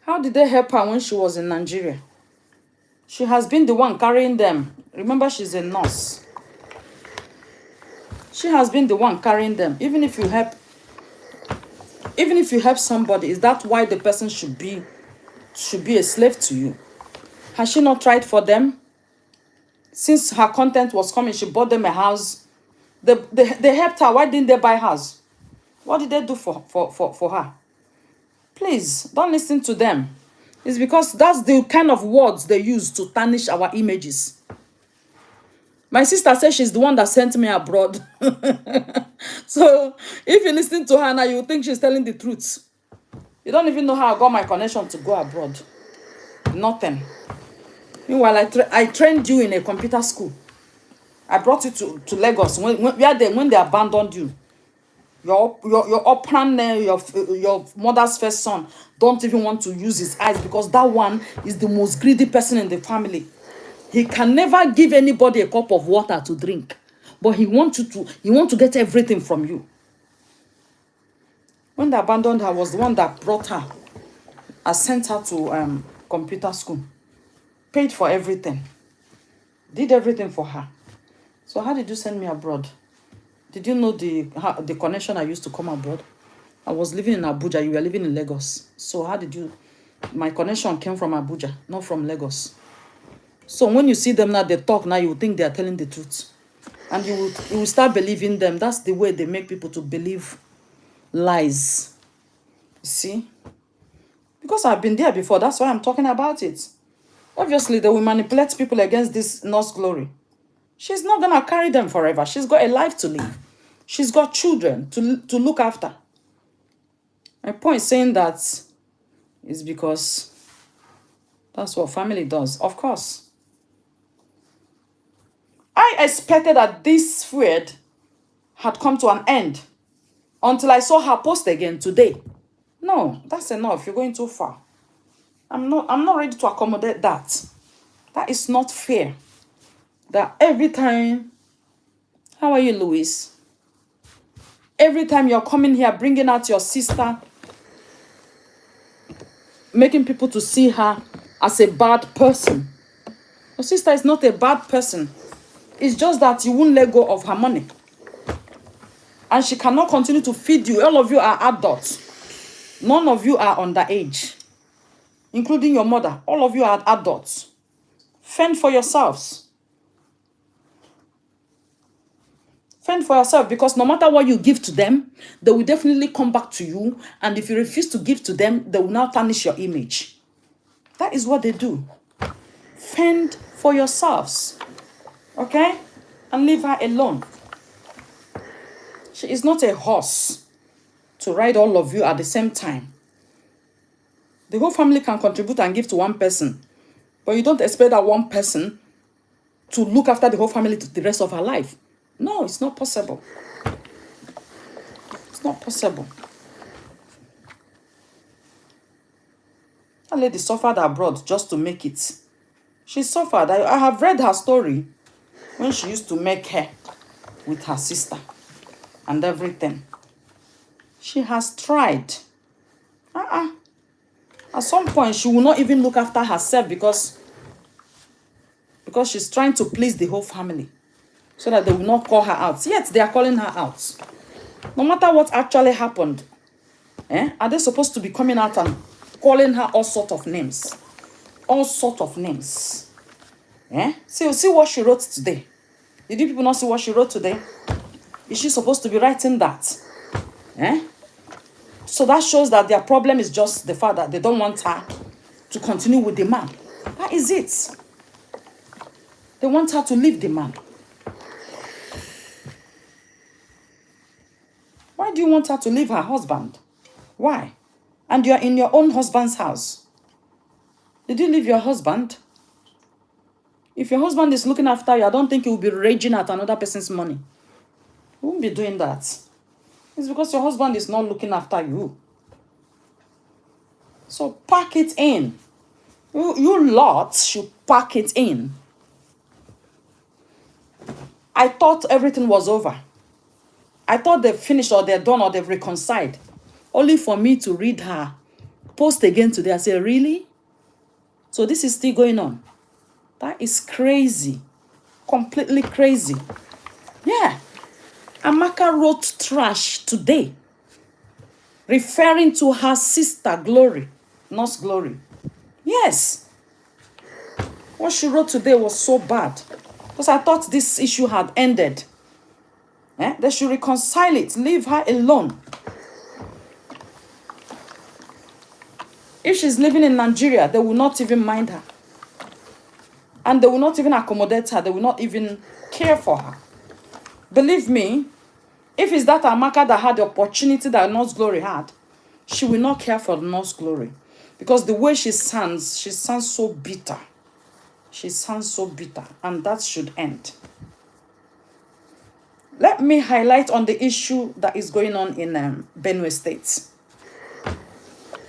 How did they help her when she was in Nigeria? She has been the one carrying them. Remember, she's a nurse. She has been the one carrying them. Even if you help somebody, is that why the person should be a slave to you? Has she not tried for them? Since her content was coming, she bought them a house. They helped her. Why didn't they buy a house? What did they do for her? Please, don't listen to them. It's because that's the kind of words they use to tarnish our images. My sister says she's the one that sent me abroad. So, if you listen to her now, you think she's telling the truth. You don't even know how I got my connection to go abroad. Nothing. Meanwhile, I trained you in a computer school. I brought you to Lagos when they abandoned you. Your mother's first son don't even want to use his eyes because that one is the most greedy person in the family. He can never give anybody a cup of water to drink, but he wants to get everything from you. When they abandoned her, I was the one that brought her. I sent her to computer school, paid for everything, did everything for her. So how did you send me abroad? Did you know the connection I used to come abroad? I was living in Abuja, you were living in Lagos. So how did you... My connection came from Abuja, not from Lagos. So when you see them now, they talk now, you will think they are telling the truth. And you will start believing them. That's the way they make people to believe lies. You see? Because I've been there before, that's why I'm talking about it. Obviously, they will manipulate people against this nurse Glory. She's not going to carry them forever. She's got a life to live. She's got children to look after. My point saying that is because that's what family does. Of course. I expected that this feud had come to an end until I saw her post again today. No, that's enough. You're going too far. I'm not ready to accommodate that. That is not fair. That every time... How are you, Louis? Every time you're coming here, bringing out your sister, making people to see her as a bad person. Your sister is not a bad person. It's just that you won't let go of her money. And she cannot continue to feed you. All of you are adults. None of you are underage. Including your mother. All of you are adults. Fend for yourselves. Fend for yourself, because no matter what you give to them, they will definitely come back to you. And if you refuse to give to them, they will now tarnish your image. That is what they do. Fend for yourselves. Okay? And leave her alone. She is not a horse to ride all of you at the same time. The whole family can contribute and give to one person. But you don't expect that one person to look after the whole family the rest of her life. No, it's not possible. It's not possible. That lady suffered abroad just to make it. She suffered. I have read her story when she used to make hair with her sister and everything. She has tried. At some point, she will not even look after herself because she's trying to please the whole family so that they will not call her out. Yet, they are calling her out. No matter what actually happened, are they supposed to be coming out and calling her all sorts of names? All sorts of names. See what she wrote today. Did you people not see what she wrote today? Is she supposed to be writing that? So that shows that their problem is just the fact that they don't want her to continue with the man. That is it. They want her to leave the man. Why do you want her to leave her husband? Why? And you're in your own husband's house. Did you leave your husband? If your husband is looking after you, I don't think you will be raging at another person's money. You won't be doing that. It's because your husband is not looking after you. So pack it in. You lot should pack it in. I thought everything was over. I thought they've finished or they're done or they've reconciled. Only for me to read her post again today. I say, really? So this is still going on. That is crazy. Completely crazy. Yeah. Amaka wrote trash today, referring to her sister, Glory. Nurse Glory. Yes. What she wrote today was so bad. Because I thought this issue had ended. They should reconcile it. Leave her alone. If she's living in Nigeria, they will not even mind her. And they will not even accommodate her. They will not even care for her. Believe me, if it's that Amaka that had the opportunity that Nurse Glory had, she will not care for Nurse Glory. Because the way she sounds so bitter. She sounds so bitter. And that should end. Let me highlight on the issue that is going on in Benue State.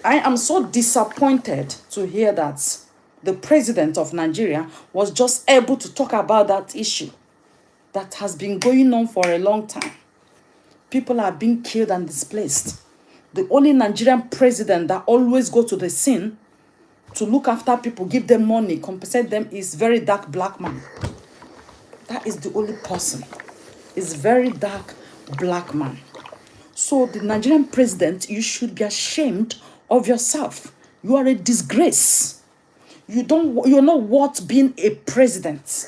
I am so disappointed to hear that the president of Nigeria was just able to talk about that issue that has been going on for a long time. People are being killed and displaced. The only Nigerian president that always go to the scene to look after people, give them money, compensate them is very dark black man. That is the only person. Is very dark black man. So the Nigerian president, you should be ashamed of yourself. You are a disgrace. You're not worth being a president.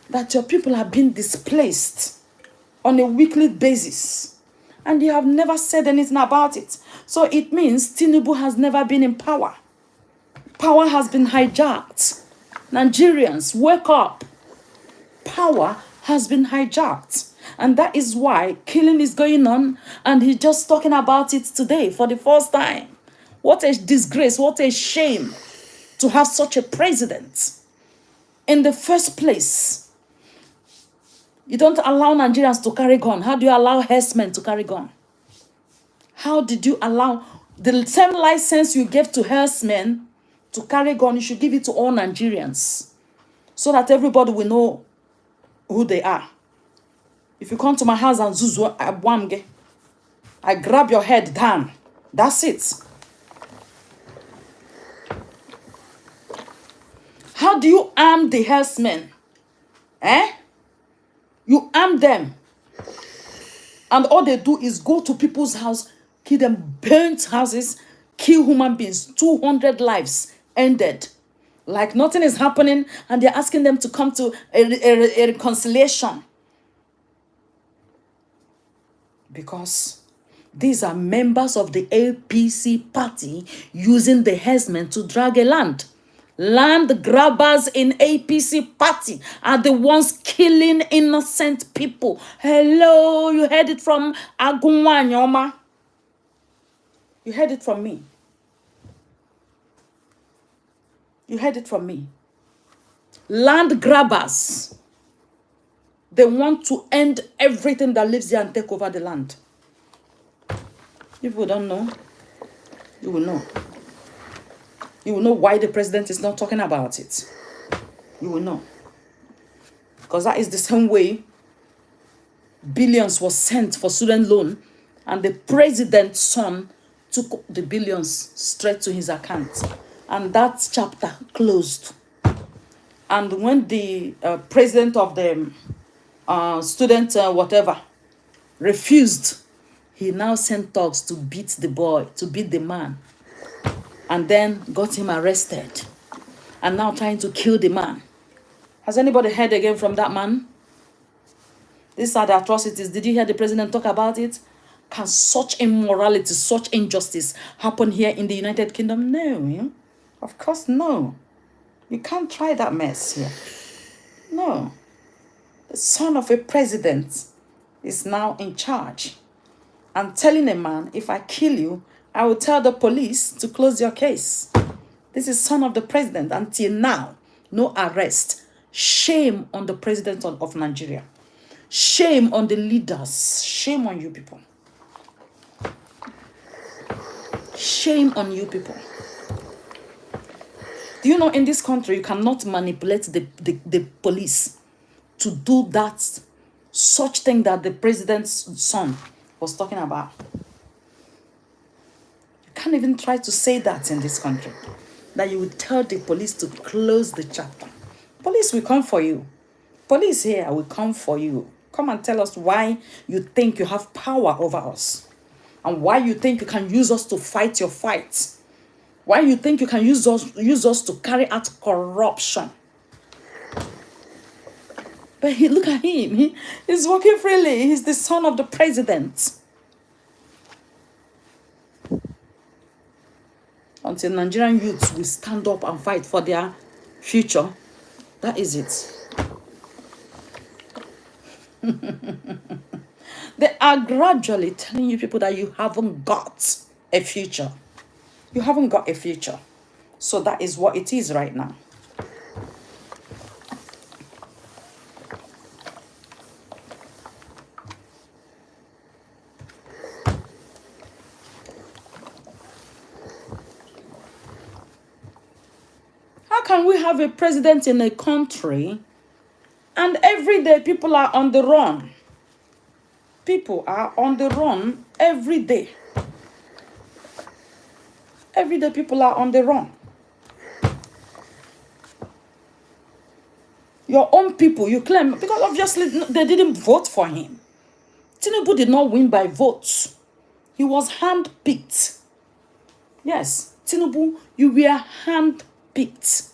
That your people are being displaced on a weekly basis. And you have never said anything about it. So it means Tinubu has never been in power. Power has been hijacked. Nigerians, wake up. Power has been hijacked. And that is why killing is going on. And he's just talking about it today for the first time. What a disgrace, what a shame to have such a president. In the first place, you don't allow Nigerians to carry gun. How do you allow herdsmen to carry gun? How did you allow the same license you gave to herdsmen to carry gun? You should give it to all Nigerians so that everybody will know who they are. If you come to my house and zuzu abwamge, I grab your head down. That's it. How do you arm the herdsmen? You arm them. And all they do is go to people's house, kill them, burnt houses, kill human beings. 200 lives ended. Like nothing is happening, and they're asking them to come to a reconciliation. Because these are members of the APC party using the herdsmen to drag a land. Land grabbers in APC party are the ones killing innocent people. Hello, you heard it from Agunwa Nyoma. You heard it from me. You heard it from me. Land grabbers. They want to end everything that lives there and take over the land. People don't know. You will know. You will know why the president is not talking about it. You will know. Because that is the same way billions was sent for student loan and the president's son took the billions straight to his account. And that chapter closed. And when the president of the student whatever refused, he now sent thugs to beat the boy, to beat the man. And then got him arrested. And now trying to kill the man. Has anybody heard again from that man? These are the atrocities. Did you hear the president talk about it? Can such immorality, such injustice happen here in the United Kingdom? No, of course no. You can't try that mess here. No. The son of a president is now in charge. I'm telling a man, if I kill you, I will tell the police to close your case. This is son of the president. Until now, no arrest. Shame on the president of Nigeria. Shame on the leaders. Shame on you people. Shame on you people. Do you know in this country you cannot manipulate the police to do that such thing that the president's son was talking about? You can't even try to say that in this country. That you would tell the police to close the chapter. Police will come for you. Police here will come for you. Come and tell us why you think you have power over us. And why you think you can use us to fight your fights. Why you think you can use us to carry out corruption. But look at him. He's walking freely. He's the son of the president. Until Nigerian youths will stand up and fight for their future, that is it. They are gradually telling you people that you haven't got a future. You haven't got a future. So that is what it is right now. How can we have a president in a country and every day people are on the run? People are on the run every day. Every day people are on the run. Your own people, you claim, because obviously they didn't vote for him. Tinubu did not win by votes. He was handpicked. Yes, Tinubu, you were handpicked.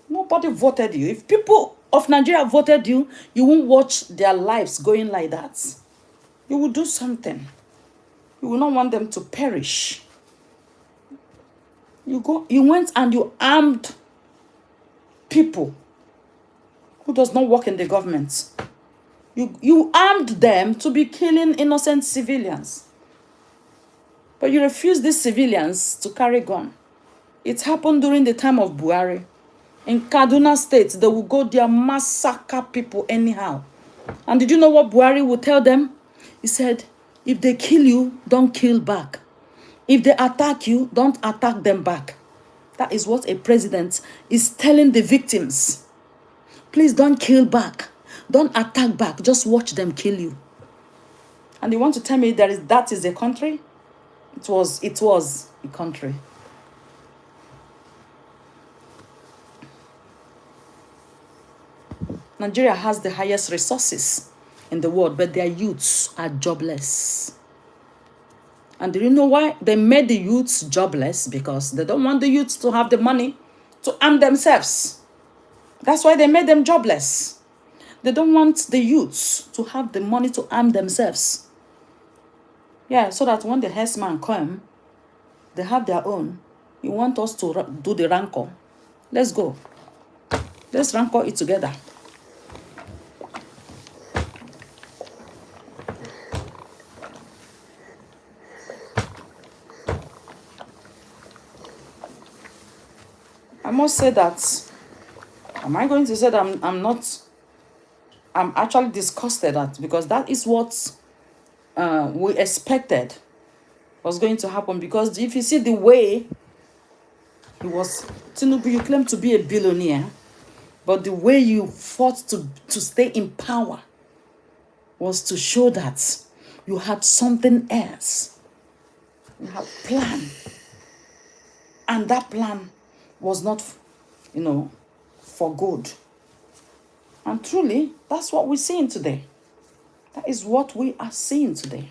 Nobody voted you. If people of Nigeria voted you, you won't watch their lives going like that. You will do something. You will not want them to perish. You went and you armed people who does not work in the government. You armed them to be killing innocent civilians. But you refuse these civilians to carry gun. It happened during the time of Buhari. In Kaduna State, they will go there massacre people anyhow. And did you know what Buhari would tell them? He said, if they kill you, don't kill back. If they attack you, don't attack them back. That is what a president is telling the victims. Please don't kill back. Don't attack back. Just watch them kill you. And you want to tell me that is a country? It was a country. Nigeria has the highest resources in the world, but their youths are jobless. And do you know why? They made the youths jobless because they don't want the youths to have the money to arm themselves. That's why they made them jobless. They don't want the youths to have the money to arm themselves. Yeah, so that when the herdsmen come, they have their own. You want us to do the rancor? Let's go. Let's rancor it together. I must say that, am I going to say that I'm actually disgusted at, because that is what we expected was going to happen. Because if you see the way he was, Tinubu, you claim to be a billionaire, but the way you fought to stay in power was to show that you had something else. You had a plan. And that plan was not, for good. And truly, that's what we're seeing today. That is what we are seeing today.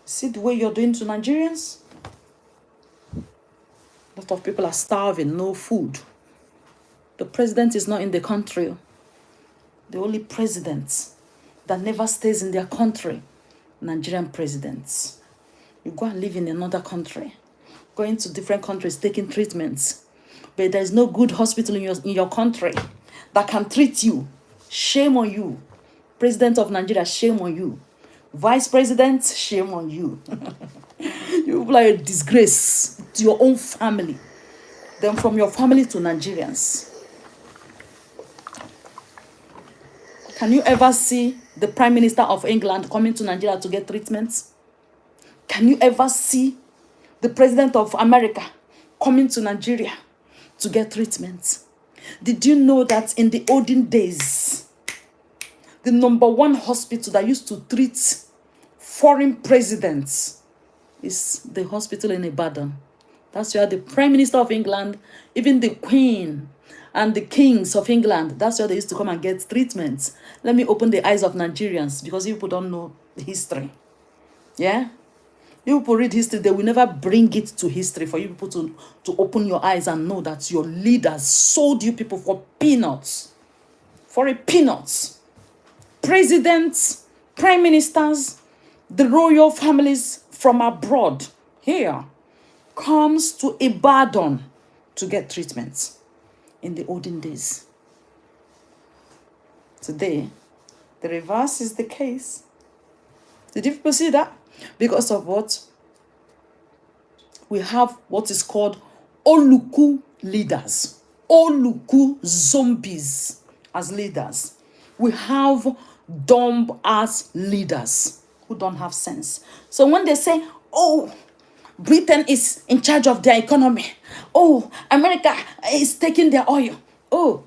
See the way you're doing to Nigerians? A lot of people are starving, no food. The president is not in the country. The only president that never stays in their country Nigerian presidents. You go and live in another country, going to different countries, taking treatments. But there is no good hospital in your country that can treat you. Shame on you. President of Nigeria, shame on you. Vice President, shame on you. You people are a disgrace to your own family. Then from your family to Nigerians. Can you ever see the Prime Minister of England coming to Nigeria to get treatment? Can you ever see the President of America coming to Nigeria to get treatment? Did you know that in the olden days, the #1 hospital that used to treat foreign presidents is the hospital in Ibadan? That's where the Prime Minister of England, even the Queen and the kings of England, that's where they used to come and get treatments. Let me open the eyes of Nigerians, because you people don't know the history. Yeah? You people read history, they will never bring it to history for you people to open your eyes and know that your leaders sold you people for peanuts. For a peanut. Presidents, prime ministers, the royal families from abroad here comes to Ibadan to get treatment in the olden days. Today, the reverse is the case. Did you people see that? Because of what? We have what is called Oluku leaders. Oluku zombies as leaders. We have dumb ass leaders who don't have sense. So when they say, oh, Britain is in charge of their economy. Oh, America is taking their oil. Oh,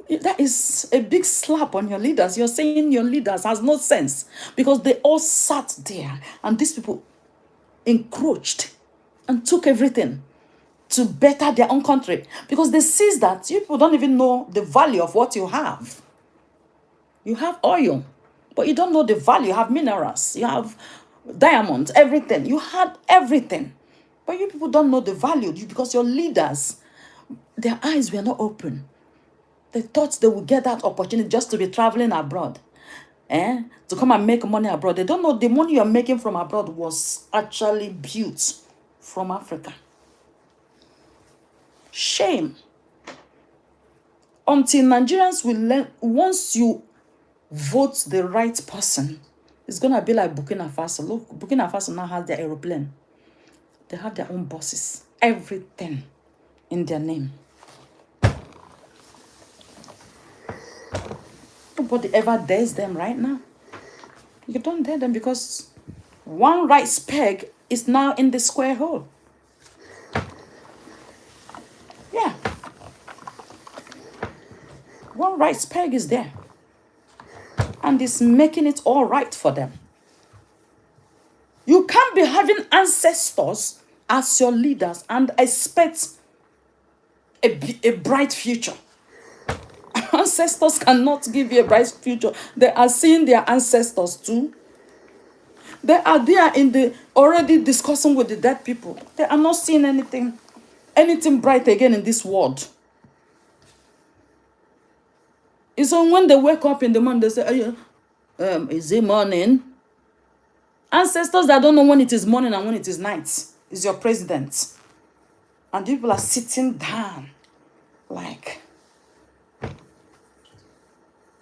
that is a big slap on your leaders. You're saying your leaders has no sense because they all sat there and these people encroached and took everything to better their own country because they see that you people don't even know the value of what you have. You have oil, but you don't know the value. You have minerals, you have diamonds, everything. You had everything, but you people don't know the value because your leaders, their eyes were not open. They thought they would get that opportunity just to be traveling abroad, to come and make money abroad. They don't know the money you're making from abroad was actually built from Africa. Shame. Until Nigerians will learn, once you vote the right person, it's going to be like Burkina Faso. Look, Burkina Faso now has their aeroplane. They have their own buses. Everything in their name. Nobody ever dares them right now. You don't dare them because one rice peg is now in the square hole. Yeah. One rice peg is there. And it's making it all right for them. You can't be having ancestors as your leaders and expect a bright future. Ancestors cannot give you a bright future. They are seeing their ancestors too. They are there already discussing with the dead people. They are not seeing anything bright again in this world. It's so when they wake up in the morning, they say, is it morning? Ancestors that don't know when it is morning and when it is night is your president. And people are sitting down like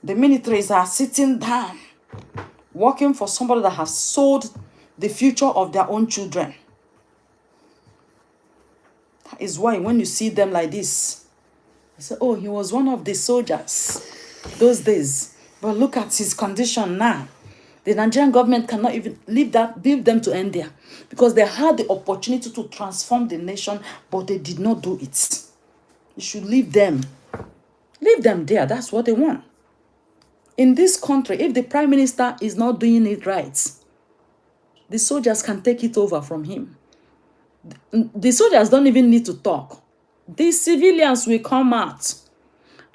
the militaries are sitting down, working for somebody that has sold the future of their own children. That is why when you see them like this, you say, oh, he was one of the soldiers those days. But look at his condition now. The Nigerian government cannot even leave them to end there because they had the opportunity to transform the nation, but they did not do it. You should leave them. Leave them there. That's what they want. In this country, if the prime minister is not doing it right, the soldiers can take it over from him. The soldiers don't even need to talk. The civilians will come out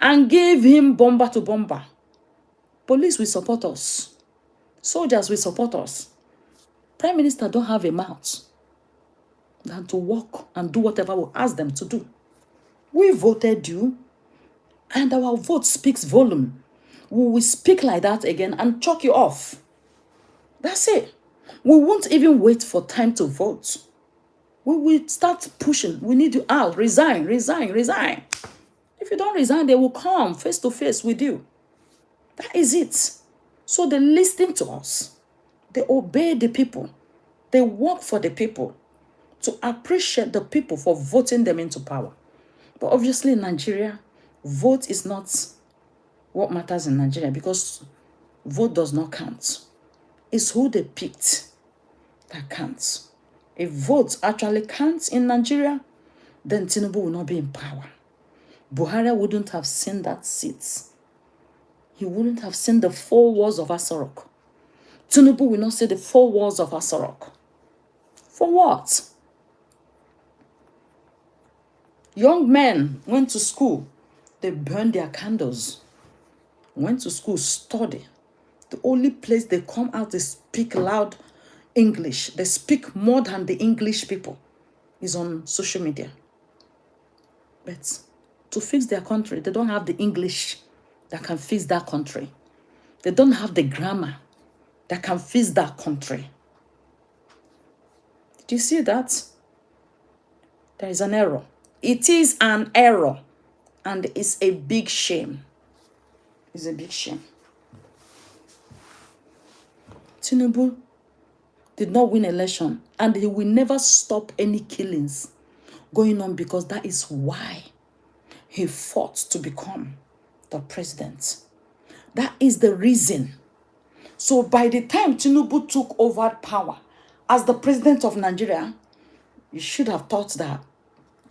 and give him bomber to bomber. Police will support us. Soldiers will support us. Prime minister don't have a mouth than to walk and do whatever we ask them to do. We voted you, and our vote speaks volume. We will speak like that again and chuck you off. That's it. We won't even wait for time to vote. We will start pushing. We need you out. Resign, resign, resign. If you don't resign, they will come face to face with you. That is it. So they listen to us. They obey the people. They work for the people to appreciate the people for voting them into power. But obviously in Nigeria, vote is not what matters in Nigeria because vote does not count. It's who they picked that counts. If votes actually counts in Nigeria, then Tinubu will not be in power. Buhari wouldn't have seen that seat. He wouldn't have seen the 4 walls of Asarok. Tinubu will not see the 4 walls of Asarok. For what? Young men went to school. They burned their candles. Went to school, study. The only place they come out, they speak loud English. They speak more than the English people is on social media. But to fix their country, they don't have the English that can fix that country. They don't have the grammar that can fix that country. Did you see that? There is an error. It is an error. And it's a big shame. It's a big shame. Tinubu did not win election. And he will never stop any killings going on because that is why he fought to become the president. That is the reason. So by the time Tinubu took over power as the president of Nigeria, you should have thought that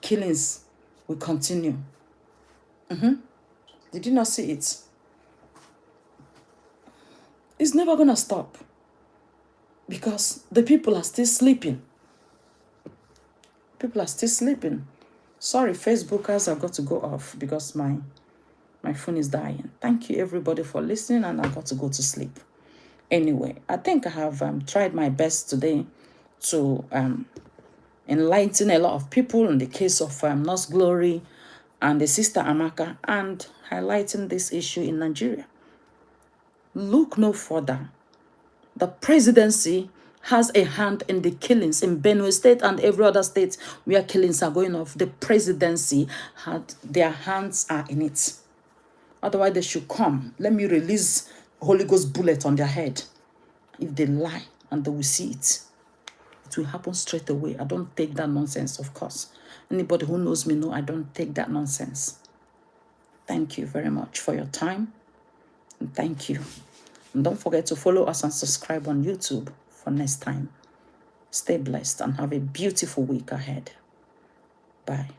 killings will continue. Did you not see it? It's never going to stop because the people are still sleeping. People are still sleeping. Sorry, Facebookers, I've got to go off because my phone is dying. Thank you, everybody, for listening, and I've got to go to sleep. Anyway, I think I have tried my best today to enlighten a lot of people in the case of Nurse Glory and the sister Amaka and highlighting this issue in Nigeria. Look no further. The presidency has a hand in the killings in Benue State and every other state where killings are going off. The presidency had their hands are in it. Otherwise, they should come. Let me release Holy Ghost bullet on their head. If they lie and they will see it, it will happen straight away. I don't take that nonsense, of course. Anybody who knows me know I don't take that nonsense. Thank you very much for your time. And thank you. And don't forget to follow us and subscribe on YouTube for next time. Stay blessed and have a beautiful week ahead. Bye.